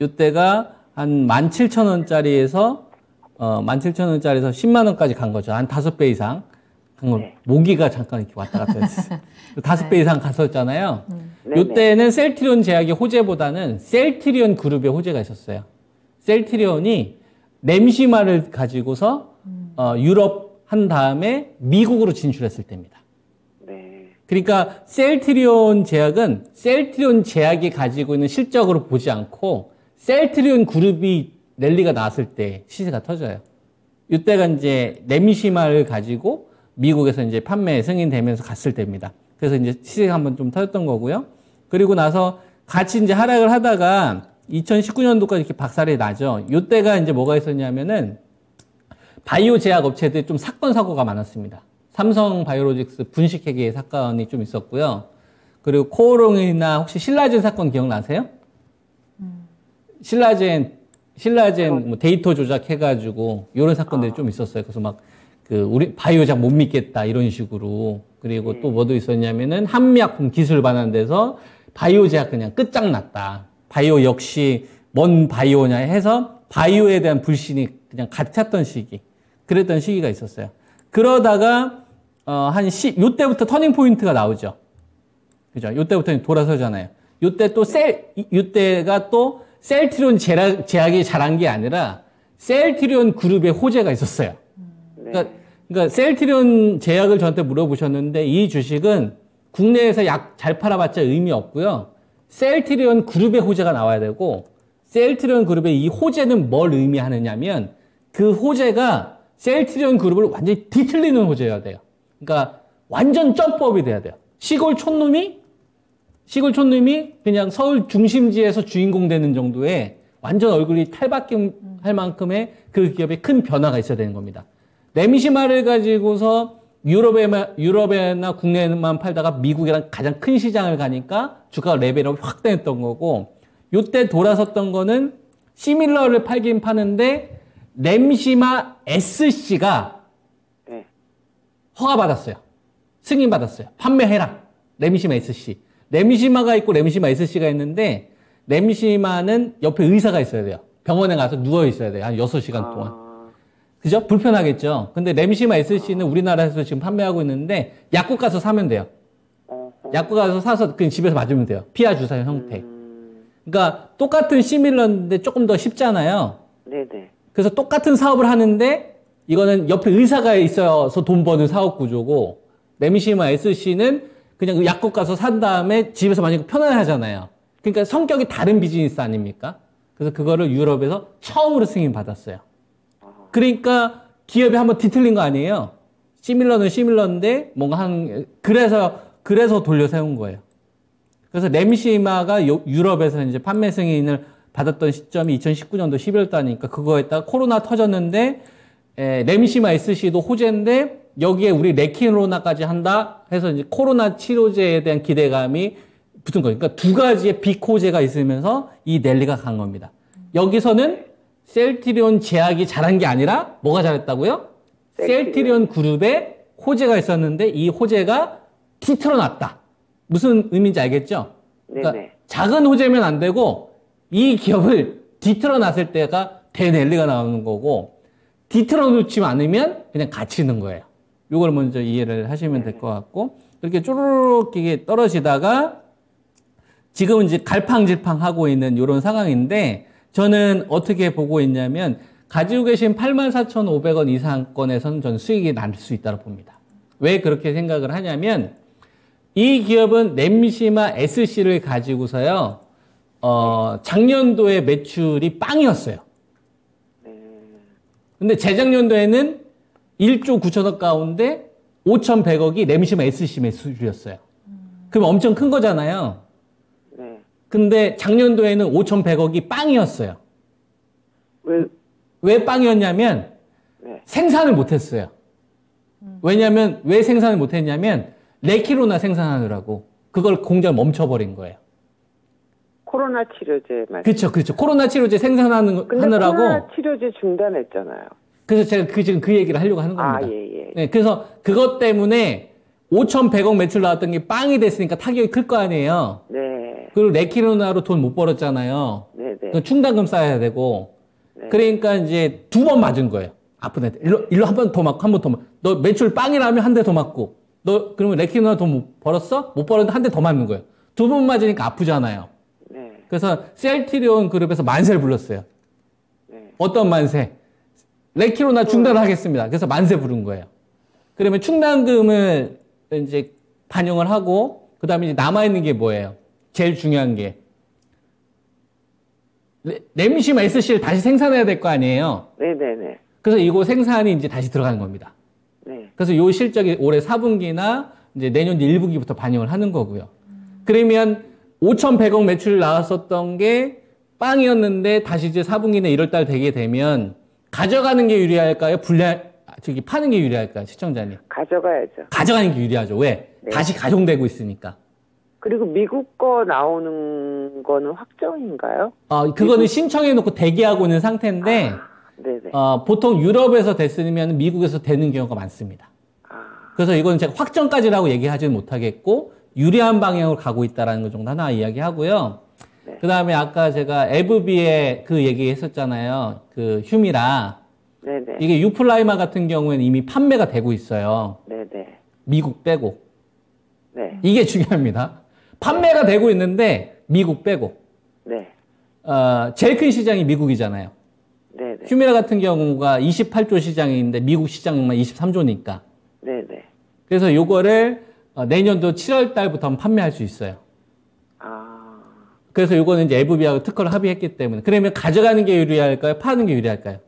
요때가 한 17,000원짜리에서 17,000원짜리에서 10만 원까지 간 거죠. 한 5배 이상. 네. 모기가 잠깐 이렇게 왔다 갔다 했어요. 5배 이상 갔었잖아요. 요때는 셀트리온 제약의 호재보다는 셀트리온 그룹의 호재가 있었어요. 셀트리온이 램시마를 가지고서 유럽 한 다음에 미국으로 진출했을 때입니다. 네. 그러니까 셀트리온 제약은 셀트리온 제약이 가지고 있는 실적으로 보지 않고 셀트리온 그룹이 랠리가 나왔을 때 시세가 터져요. 이때가 이제 램시마를 가지고 미국에서 이제 판매 승인되면서 갔을 때입니다. 그래서 이제 시세가 한번 좀 터졌던 거고요. 그리고 나서 같이 이제 하락을 하다가 2019년도까지 이렇게 박살이 나죠. 이때가 이제 뭐가 있었냐면은 바이오 제약 업체들이 좀 사건 사고가 많았습니다. 삼성 바이오로직스 분식회계 사건이 좀 있었고요. 그리고 코오롱이나 혹시 신라젠 사건 기억나세요? 신라젠 뭐 데이터 조작해가지고 이런 사건들이 좀 있었어요. 그래서 막 우리 바이오 제약 못 믿겠다 이런 식으로. 그리고 또 뭐도 있었냐면은 한미약품 기술 반환돼서 바이오 제약 그냥 끝장났다. 바이오 역시 뭔 바이오냐 해서 바이오에 대한 불신이 그냥 가득 찼던 시기. 그랬던 시기가 있었어요. 그러다가 요때부터 터닝 포인트가 나오죠. 그죠? 요때부터 돌아서잖아요. 요때가 또 셀트리온 제약이 잘한 게 아니라 셀트리온 그룹의 호재가 있었어요. 그러니까 셀트리온 제약을 저한테 물어보셨는데 이 주식은 국내에서 약 잘 팔아봤자 의미 없고요. 셀트리온 그룹의 호재가 나와야 되고, 셀트리온 그룹의 이 호재는 뭘 의미하느냐면 그 호재가 셀트리온 그룹을 완전히 뒤틀리는 호재여야 돼요. 그러니까 완전 점프업이 돼야 돼요. 시골 촌놈이 그냥 서울 중심지에서 주인공 되는 정도의 완전 얼굴이 탈바꿈할 만큼의 그 기업에 큰 변화가 있어야 되는 겁니다. 램시마를 가지고서 유럽에나 국내에만 팔다가 미국이랑 가장 큰 시장을 가니까 주가가 레벨업이 확 됐던 거고, 요때 돌아섰던 거는 시밀러를 팔긴 파는데 램시마 SC가 허가받았어요. 승인받았어요. 판매해라. 램시마 SC. 램시마가 있고 램시마 SC가 있는데 램시마는 옆에 의사가 있어야 돼요. 병원에 가서 누워 있어야 돼요. 한 6시간 동안. 그죠? 불편하겠죠. 근데 램시마 SC는 우리나라에서 지금 판매하고 있는데 약국 가서 사면 돼요. 약국 가서 사서 그냥 집에서 맞으면 돼요. 피하 주사형 형태. 그러니까 똑같은 시밀러인데 조금 더 쉽잖아요. 네네. 그래서 똑같은 사업을 하는데 이거는 옆에 의사가 있어서 돈 버는 사업 구조고 램시마 SC는 그냥 약국 가서 산 다음에 집에서 만약에 편안해 하잖아요. 그러니까 성격이 다른 비즈니스 아닙니까? 그래서 그거를 유럽에서 처음으로 승인 받았어요. 그러니까 기업이 한번 뒤틀린 거 아니에요. 시밀러는 시밀러인데 뭔가 그래서 돌려 세운 거예요. 그래서 램시마가 유럽에서 이제 판매 승인을 받았던 시점이 2019년도 11월 달이니까 그거에다가 코로나 터졌는데 램시마 SC도 호재인데 여기에 우리 레키노나까지 한다 해서 이제 코로나 치료제에 대한 기대감이 붙은 거예요. 그러니까 두 가지의 비호재가 있으면서 이 넬리가 간 겁니다. 여기서는 셀트리온 제약이 잘한 게 아니라 뭐가 잘했다고요? 셀트리온 그룹에 호재가 있었는데 이 호재가 뒤틀어놨다. 무슨 의미인지 알겠죠? 그러니까 네네. 작은 호재면 안 되고 이 기업을 뒤틀어놨을 때가 대넬리가 나오는 거고 뒤틀어놓지 않으면 그냥 갇히는 거예요. 이걸 먼저 이해를 하시면 될 것 같고 이렇게 쪼르륵 이게 떨어지다가 지금은 이제 갈팡질팡 하고 있는 이런 상황인데 저는 어떻게 보고 있냐면 가지고 계신 84,500원 이상권에서는 저는 수익이 날 수 있다고 봅니다. 왜 그렇게 생각을 하냐면 이 기업은 램시마 SC를 가지고서요 작년도에 매출이 빵이었어요. 근데 재작년도에는 1조 9천억 가운데 5,100억이 램시마 SC 매출이었어요. 그럼 엄청 큰 거잖아요. 네. 근데 작년도에는 5,100억이 빵이었어요. 왜 빵이었냐면 네. 생산을 못했어요. 왜냐면 왜 생산을 못했냐면 레키로나 생산하느라고 그걸 공장을 멈춰버린 거예요. 코로나 치료제 말씀. 그렇죠. 코로나 치료제 생산하느라고. 코로나 치료제 중단했잖아요. 그래서 제가 지금 그 얘기를 하려고 하는 겁니다. 예. 네, 그래서 그것 때문에 5,100억 매출 나왔던 게 빵이 됐으니까 타격이 클 거 아니에요. 네. 그리고 레키로나로 돈 못 벌었잖아요. 네네. 충당금 쌓아야 되고. 네. 그러니까 이제 2번 맞은 거예요. 아픈 애들. 일로 한 번 더 맞고, 한 번 더 맞고. 너 매출 빵이라면 한 대 더 맞고. 너 그러면 레키로나 돈 못 벌었어? 못 벌었는데 한 대 더 맞는 거예요. 2번 맞으니까 아프잖아요. 네. 그래서 셀트리온 그룹에서 만세를 불렀어요. 네. 어떤 만세? 레키로나 중단하겠습니다. 그래서 만세 부른 거예요. 그러면 충당금을 이제 반영을 하고, 그 다음에 이제 남아있는 게 뭐예요? 제일 중요한 게. 램시마 SC를 다시 생산해야 될 거 아니에요? 네네네. 그래서 이거 생산이 이제 다시 들어가는 겁니다. 네. 그래서 요 실적이 올해 4분기나 이제 내년 1분기부터 반영을 하는 거고요. 그러면 5,100억 매출 나왔었던 게 빵이었는데 다시 이제 4분기나 1월달 되게 되면 가져가는 게 유리할까요? 파는 게 유리할까요? 시청자님. 가져가야죠. 가져가는 게 유리하죠. 왜? 네. 다시 가동되고 있으니까. 그리고 미국 거 나오는 거는 확정인가요? 그거는 신청해놓고 대기하고 있는 상태인데, 네네. 보통 유럽에서 됐으면 미국에서 되는 경우가 많습니다. 그래서 이건 제가 확정까지라고 얘기하지는 못하겠고, 유리한 방향으로 가고 있다는 것 정도 하나 이야기하고요. 네. 그 다음에 아까 제가 에브비에 그 얘기 했었잖아요. 그 휴미라. 네네. 이게 유플라이마 같은 경우에는 이미 판매가 되고 있어요. 네네. 미국 빼고. 네. 이게 중요합니다. 판매가 되고 있는데 미국 빼고. 네. 제일 큰 시장이 미국이잖아요. 네네. 휴미라 같은 경우가 28조 시장인데 미국 시장만 23조니까. 네네. 그래서 요거를 내년도 7월 달부터 판매할 수 있어요. 그래서 요거는 이제 에브비하고 특허를 합의했기 때문에. 그러면 가져가는 게 유리할까요? 파는 게 유리할까요?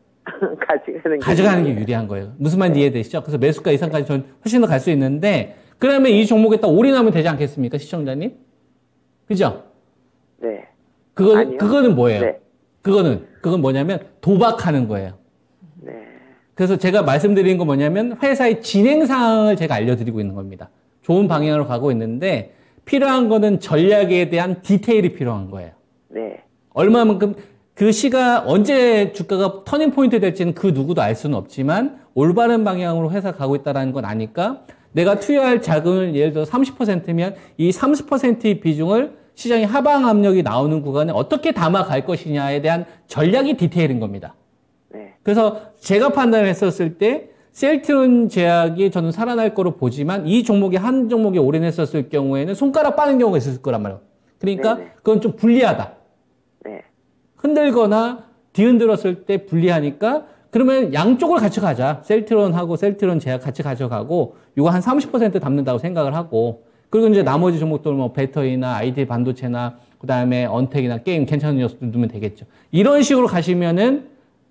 가져가는 게 유리한 거예요. 무슨 말인지 이해되시죠? 그래서 매수가 이상까지 전 훨씬 더 갈 수 있는데, 그러면 이 종목에 딱 올인하면 되지 않겠습니까? 시청자님? 그죠? 네. 그거는 뭐예요? 네. 그건 뭐냐면 도박하는 거예요. 네. 그래서 제가 말씀드린 건 뭐냐면 회사의 진행 사항을 제가 알려드리고 있는 겁니다. 좋은 방향으로 가고 있는데 필요한 거는 전략에 대한 디테일이 필요한 거예요. 네. 얼마만큼 그 시가 언제 주가가 터닝 포인트 될지는 그 누구도 알 수는 없지만 올바른 방향으로 회사가 가고 있다는 건 아니까 내가 투여할 자금을 예를 들어 30%면 이 30%의 비중을 시장의 하방 압력이 나오는 구간에 어떻게 담아갈 것이냐에 대한 전략이 디테일인 겁니다. 네. 그래서 제가 판단했었을 때 셀트리온 제약이 저는 살아날 거로 보지만 이 종목이 한 종목에 올인했었을 경우에는 손가락 빠는 경우가 있을 거란 말이에요. 그러니까 네네. 그건 좀 불리하다. 네. 흔들거나 뒤흔들었을 때 불리하니까 그러면 양쪽을 같이 가자. 셀트리온하고 셀트리온 제약 같이 가져가고 이거 한 30% 담는다고 생각을 하고 그리고 이제 나머지 종목들 뭐 배터리나 IT 반도체나 그다음에 언택이나 게임 괜찮은 녀석들 두면 되겠죠. 이런 식으로 가시면은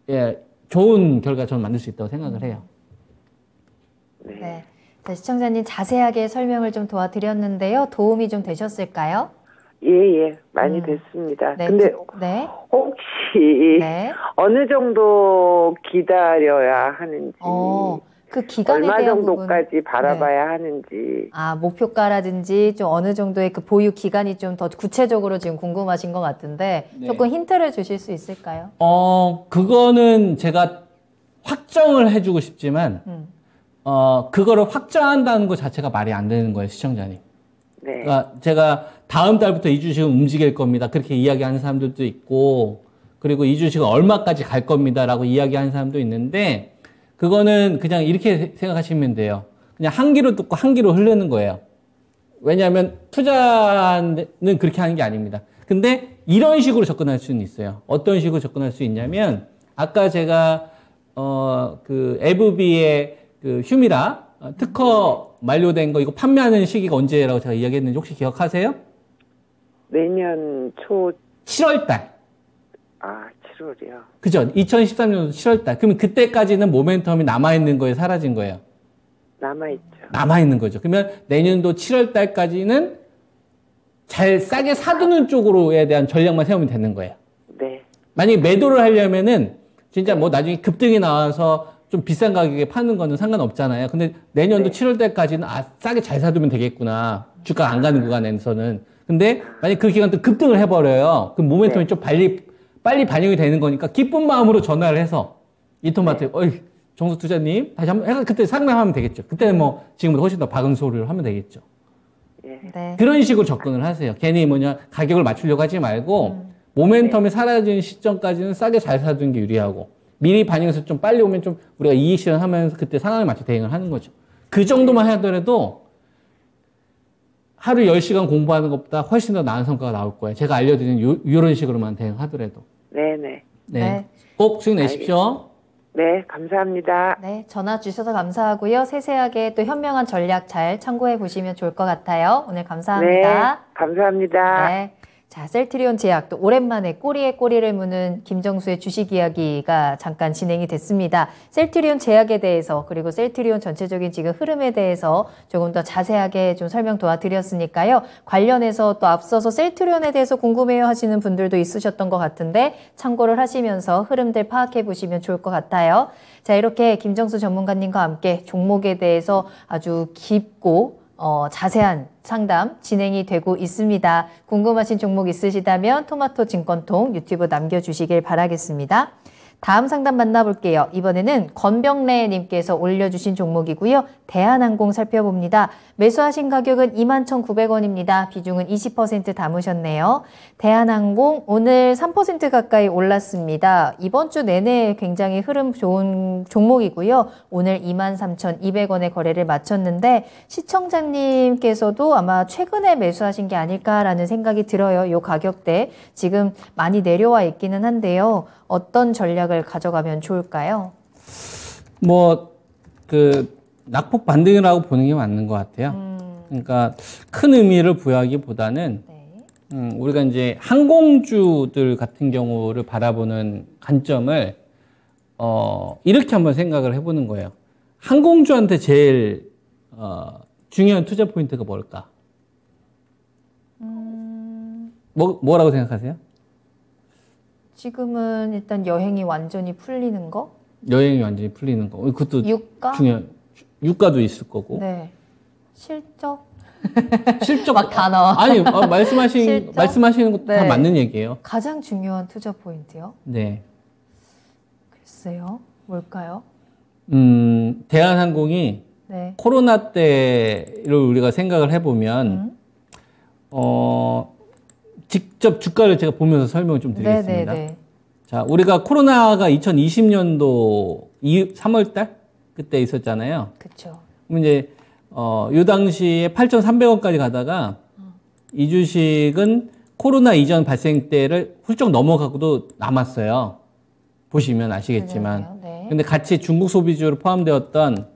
예, 좋은 결과 저는 만들 수 있다고 생각을 해요. 네. 네. 자, 시청자님 자세하게 설명을 좀 도와드렸는데요. 도움이 좀 되셨을까요? 예, 많이 됐습니다. 네. 근데 네. 혹시 네. 어느 정도 기다려야 하는지, 그 기간에 얼마 대한 정도까지 부분, 바라봐야 하는지. 아, 목표가라든지 좀 어느 정도의 그 보유 기간이 좀 더 구체적으로 지금 궁금하신 것 같은데 네. 조금 힌트를 주실 수 있을까요? 그거는 제가 확정을 해주고 싶지만 그거를 확정한다는 것 자체가 말이 안 되는 거예요, 시청자님. 네. 그러니까 제가 다음 달부터 이 주식은 움직일 겁니다. 그렇게 이야기하는 사람들도 있고, 그리고 이 주식은 얼마까지 갈 겁니다라고 이야기하는 사람도 있는데, 그거는 그냥 이렇게 생각하시면 돼요. 그냥 한 귀로 듣고 한 귀로 흐르는 거예요. 왜냐하면 투자는 그렇게 하는 게 아닙니다. 근데 이런 식으로 접근할 수는 있어요. 어떤 식으로 접근할 수 있냐면, 아까 제가, 그, FB의 그 휴미라 특허 만료된 거 이거 판매하는 시기가 언제라고 제가 이야기했는지 혹시 기억하세요? 내년 초, 7월 달. 7월이요. 그죠? 2013년 7월 달. 그러면 그때까지는 모멘텀이 남아있는 거예요? 사라진 거예요? 남아있죠. 남아있는 거죠. 그러면 내년도 7월 달까지는 잘 싸게 사두는 쪽으로에 대한 전략만 세우면 되는 거예요. 네. 만약에 매도를 하려면은 진짜 뭐 나중에 급등이 나와서 좀 비싼 가격에 파는 거는 상관없잖아요. 근데 내년도 7월 달까지는 싸게 잘 사두면 되겠구나. 주가 안 가는 구간에서는. 근데 만약에 그 기간 또 급등을 해버려요. 그럼 모멘텀이 좀 빨리 반영이 되는 거니까 기쁜 마음으로 전화를 해서 이토마토에 어이 정수 투자님 다시 한번 해서 그때 상담하면 되겠죠. 그때는 뭐 지금보다 훨씬 더 박은 소리를 하면 되겠죠. 네. 그런 식으로 접근을 하세요. 괜히 가격을 맞추려고 하지 말고 모멘텀이 사라지는 시점까지는 싸게 잘 사두는 게 유리하고 미리 반영해서 좀 빨리 오면 좀 우리가 이익 실현하면서 그때 상황에 맞춰 대응을 하는 거죠. 그 정도만 하더라도 하루 10시간 공부하는 것보다 훨씬 더 나은 성과가 나올 거예요. 제가 알려드린 이런 식으로만 대응하더라도. 네네. 네. 꼭 수익 내십시오. 네, 감사합니다. 네, 전화 주셔서 감사하고요. 세세하게 또 현명한 전략 잘 참고해 보시면 좋을 것 같아요. 오늘 감사합니다. 네, 감사합니다. 네. 자, 셀트리온 제약 또 오랜만에 꼬리에 꼬리를 무는 김정수의 주식 이야기가 잠깐 진행이 됐습니다. 셀트리온 제약에 대해서 그리고 셀트리온 전체적인 지금 흐름에 대해서 조금 더 자세하게 좀 설명 도와드렸으니까요. 관련해서 또 앞서서 셀트리온에 대해서 궁금해요 하시는 분들도 있으셨던 것 같은데 참고를 하시면서 흐름들 파악해 보시면 좋을 것 같아요. 자, 이렇게 김정수 전문가님과 함께 종목에 대해서 아주 깊고 자세한 상담 진행이 되고 있습니다. 궁금하신 종목 있으시다면 토마토 증권통 유튜브 남겨주시길 바라겠습니다. 다음 상담 만나볼게요. 이번에는 건병래 님께서 올려주신 종목이고요. 대한항공 살펴봅니다. 매수하신 가격은 21,900원입니다. 비중은 20% 담으셨네요. 대한항공 오늘 3% 가까이 올랐습니다. 이번 주 내내 굉장히 흐름 좋은 종목이고요. 오늘 23,200원에 거래를 마쳤는데 시청자님께서도 아마 최근에 매수하신 게 아닐까라는 생각이 들어요. 이 가격대 지금 많이 내려와 있기는 한데요. 어떤 전략을 가져가면 좋을까요? 낙폭 반등이라고 보는 게 맞는 것 같아요. 그러니까 큰 의미를 부여하기보다는 우리가 이제 항공주들 같은 경우를 바라보는 관점을 이렇게 한번 생각을 해보는 거예요. 항공주한테 제일 중요한 투자 포인트가 뭘까? 뭐라고 생각하세요? 지금은 일단 여행이 완전히 풀리는 거? 여행이 완전히 풀리는 거. 그것도 유가? 유가도 있을 거고. 네. 실적? 실적. 막 다 나와. 아니, 말씀하시는 것도 다 네. 맞는 얘기예요. 가장 중요한 투자 포인트요? 네. 글쎄요. 뭘까요? 대한항공이 네. 코로나 때를 우리가 생각을 해보면, 직접 주가를 제가 보면서 설명을 좀 드리겠습니다. 네네네. 자, 우리가 코로나가 2020년도 3월달 그때 있었잖아요. 그렇죠. 그럼 이제 요 당시에 8,300원까지 가다가 이 주식은 코로나 이전 발생 때를 훌쩍 넘어가고도 남았어요. 보시면 아시겠지만. 네. 근데 같이 중국 소비주로 포함되었던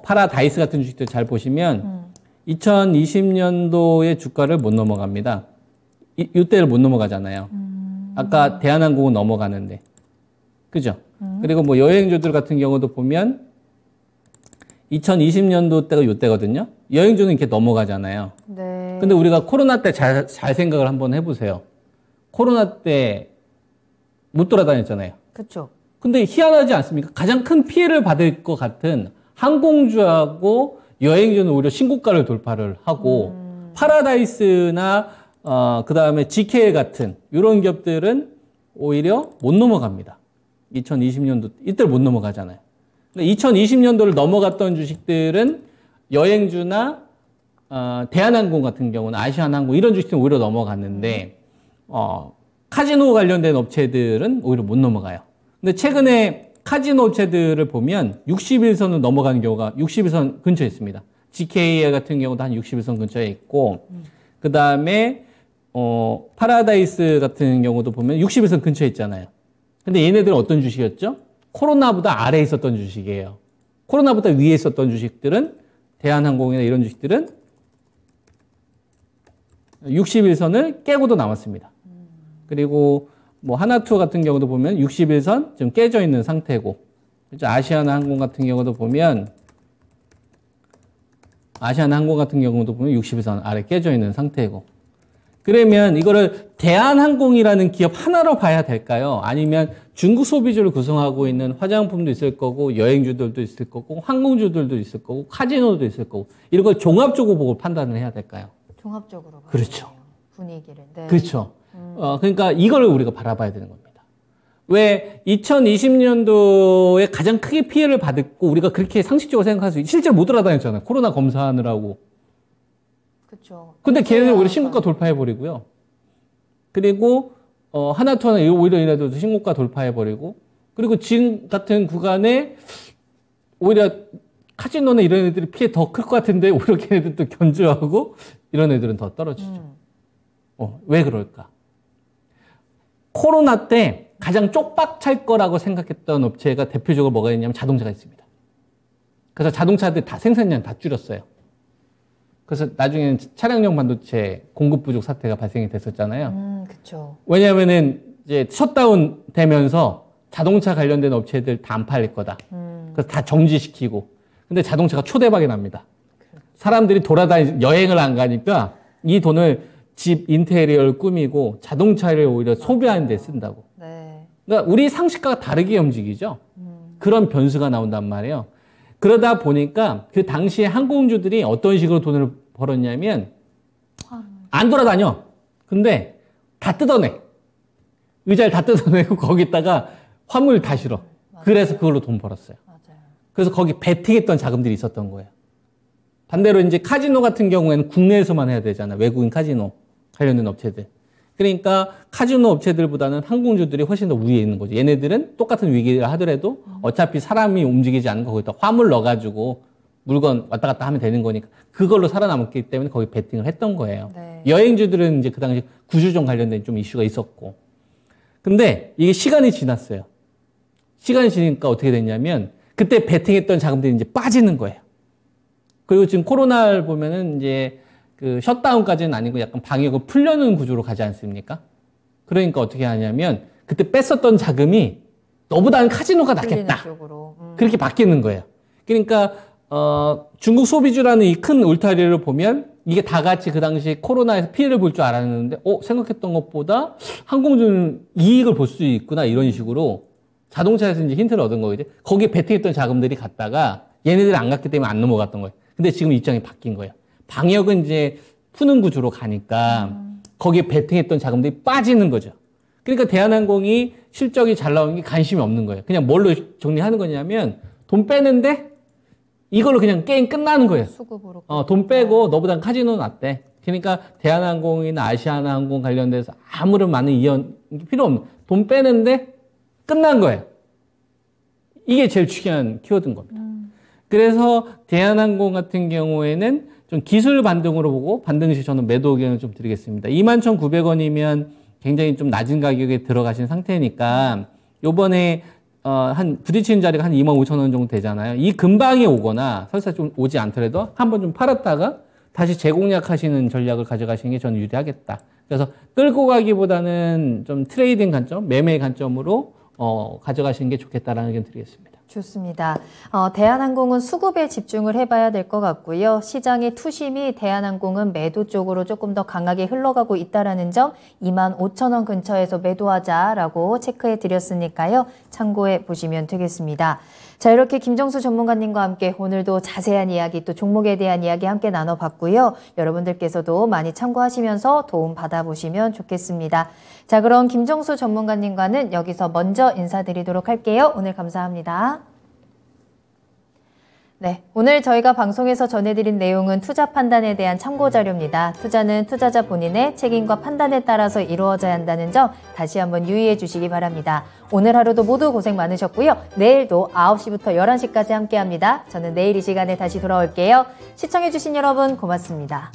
파라다이스 같은 주식들 잘 보시면 2020년도의 주가를 못 넘어갑니다. 이때를 못 넘어가잖아요. 아까 대한항공은 넘어가는데. 그죠? 그리고 뭐 여행주들 같은 경우도 보면 2020년도 때가 이때거든요. 여행주는 이렇게 넘어가잖아요. 네. 근데 우리가 코로나 때 잘 생각을 한번 해보세요. 코로나 때 못 돌아다녔잖아요. 그렇죠. 근데 희한하지 않습니까? 가장 큰 피해를 받을 것 같은 항공주하고 여행주는 오히려 신고가를 돌파를 하고 파라다이스나 그 다음에 GK 같은 이런 기업들은 오히려 못 넘어갑니다. 2020년도 이때를 못 넘어가잖아요. 2020년도를 넘어갔던 주식들은 여행주나 대한항공 같은 경우는 아시아나항공 이런 주식들은 오히려 넘어갔는데 카지노 관련된 업체들은 오히려 못 넘어가요. 근데 최근에 카지노 업체들을 보면 61선을 넘어가는 경우가 61선 근처에 있습니다. GK 같은 경우도 한 61선 근처에 있고 그 다음에 파라다이스 같은 경우도 보면 61선 근처에 있잖아요. 근데 얘네들은 어떤 주식이었죠? 코로나보다 아래에 있었던 주식이에요. 코로나보다 위에 있었던 주식들은 대한항공이나 이런 주식들은 61선을 깨고도 남았습니다. 그리고 뭐 하나투어 같은 경우도 보면 61선 지금 깨져 있는 상태고, 그렇죠? 아시아나항공 같은 경우도 보면 61선 아래 깨져 있는 상태고. 그러면 이거를 대한항공이라는 기업 하나로 봐야 될까요? 아니면 중국 소비주를 구성하고 있는 화장품도 있을 거고, 여행주들도 있을 거고, 항공주들도 있을 거고, 카지노도 있을 거고, 이런 걸 종합적으로 보고 판단을 해야 될까요? 종합적으로 봐야 그렇죠. 돼요. 분위기를. 네. 그렇죠. 그러니까 이걸 우리가 바라봐야 되는 겁니다. 왜 2020년도에 가장 크게 피해를 받았고 우리가 그렇게 상식적으로 생각할 수 실제로 못 돌아다녔잖아요. 코로나 검사하느라고. 그렇죠. 근데 걔네들 오히려 신고가 돌파해버리고요. 그리고 하나투어는 오히려 얘네들도 신고가 돌파해버리고, 그리고 지금 같은 구간에 오히려 카지노나 이런 애들이 피해 더 클 것 같은데 오히려 걔네들도 견주하고 이런 애들은 더 떨어지죠. 왜 그럴까? 코로나 때 가장 쪽박 찰 거라고 생각했던 업체가 대표적으로 뭐가 있냐면 자동차가 있습니다. 그래서 자동차들 다 생산량 다 줄였어요. 그래서 나중에는 차량용 반도체 공급 부족 사태가 발생이 됐었잖아요. 그렇죠. 왜냐하면은 이제 셧다운 되면서 자동차 관련된 업체들 다 안 팔릴 거다. 그래서 다 정지시키고. 근데 자동차가 초대박이 납니다. 사람들이 여행을 안 가니까 이 돈을 집 인테리어를 꾸미고 자동차를 오히려 소비하는 데 쓴다고. 네. 그러니까 우리 상식과 다르게 움직이죠. 그런 변수가 나온단 말이에요. 그러다 보니까 그 당시에 항공주들이 어떤 식으로 돈을 벌었냐면 안 돌아다녀. 근데 다 뜯어내. 의자를 다 뜯어내고 거기다가 화물 다 실어. 그래서 그걸로 돈 벌었어요. 맞아요. 그래서 거기 베팅했던 자금들이 있었던 거예요. 반대로 이제 카지노 같은 경우에는 국내에서만 해야 되잖아요. 외국인 카지노 관련된 업체들. 그러니까 카지노 업체들보다는 항공주들이 훨씬 더 위에 있는 거죠. 얘네들은 똑같은 위기를 하더라도 어차피 사람이 움직이지 않는 거 거기다 화물 넣어가지고 물건 왔다 갔다 하면 되는 거니까 그걸로 살아남았기 때문에 거기 베팅을 했던 거예요. 네. 여행주들은 이제 그 당시 구주종 관련된 좀 이슈가 있었고. 근데 이게 시간이 지났어요. 시간이 지니까 어떻게 됐냐면 그때 베팅했던 자금들이 이제 빠지는 거예요. 그리고 지금 코로나를 보면은 이제 그 셧다운까지는 아니고 약간 방역을 풀려는 구조로 가지 않습니까? 그러니까 어떻게 하냐면 그때 뺐었던 자금이 너보다는 카지노가 낫겠다. 그렇게 바뀌는 거예요. 그러니까 중국 소비주라는 이 큰 울타리를 보면 이게 다 같이 그 당시 코로나에서 피해를 볼 줄 알았는데 생각했던 것보다 항공주는 이익을 볼 수 있구나 이런 식으로 자동차에서 이제 힌트를 얻은 거겠죠. 거기에 베팅했던 자금들이 갔다가 얘네들이 안 갔기 때문에 안 넘어갔던 거예요. 근데 지금 입장이 바뀐 거예요. 방역은 이제 푸는 구조로 가니까 거기에 베팅했던 자금들이 빠지는 거죠. 그러니까 대한항공이 실적이 잘 나오는 게 관심이 없는 거예요. 그냥 뭘로 정리하는 거냐면 돈 빼는데 이걸로 그냥 게임 끝나는 거예요. 수급으로. 돈 빼고 너보단 카지노는 낫대. 그러니까 대한항공이나 아시아나항공 관련돼서 아무런 많은 이연 필요 없는 돈 빼는데 끝난 거예요. 이게 제일 중요한 키워드인 겁니다. 그래서 대한항공 같은 경우에는 좀 기술 반등으로 보고 반등 시 저는 매도 의견을 좀 드리겠습니다. 21,900원이면 굉장히 좀 낮은 가격에 들어가신 상태니까 요번에 한 부딪히는 자리가 한 25,000원 정도 되잖아요. 이 근방에 오거나 설사 좀 오지 않더라도 한번 좀 팔았다가 다시 재공략 하시는 전략을 가져가시는 게 저는 유리하겠다. 그래서 끌고 가기보다는 좀 트레이딩 관점, 매매 관점으로 가져가시는 게 좋겠다라는 의견 드리겠습니다. 좋습니다. 대한항공은 수급에 집중을 해봐야 될 것 같고요. 시장의 투심이 대한항공은 매도 쪽으로 조금 더 강하게 흘러가고 있다는 점 25,000원 근처에서 매도하자라고 체크해 드렸으니까요. 참고해 보시면 되겠습니다. 자, 이렇게 김정수 전문가님과 함께 오늘도 자세한 이야기 또 종목에 대한 이야기 함께 나눠봤고요. 여러분들께서도 많이 참고하시면서 도움 받아보시면 좋겠습니다. 자, 그럼 김정수 전문가님과는 여기서 먼저 인사드리도록 할게요. 오늘 감사합니다. 네, 오늘 저희가 방송에서 전해드린 내용은 투자 판단에 대한 참고 자료입니다. 투자는 투자자 본인의 책임과 판단에 따라서 이루어져야 한다는 점 다시 한번 유의해 주시기 바랍니다. 오늘 하루도 모두 고생 많으셨고요. 내일도 9시부터 11시까지 함께합니다. 저는 내일 이 시간에 다시 돌아올게요. 시청해 주신 여러분 고맙습니다.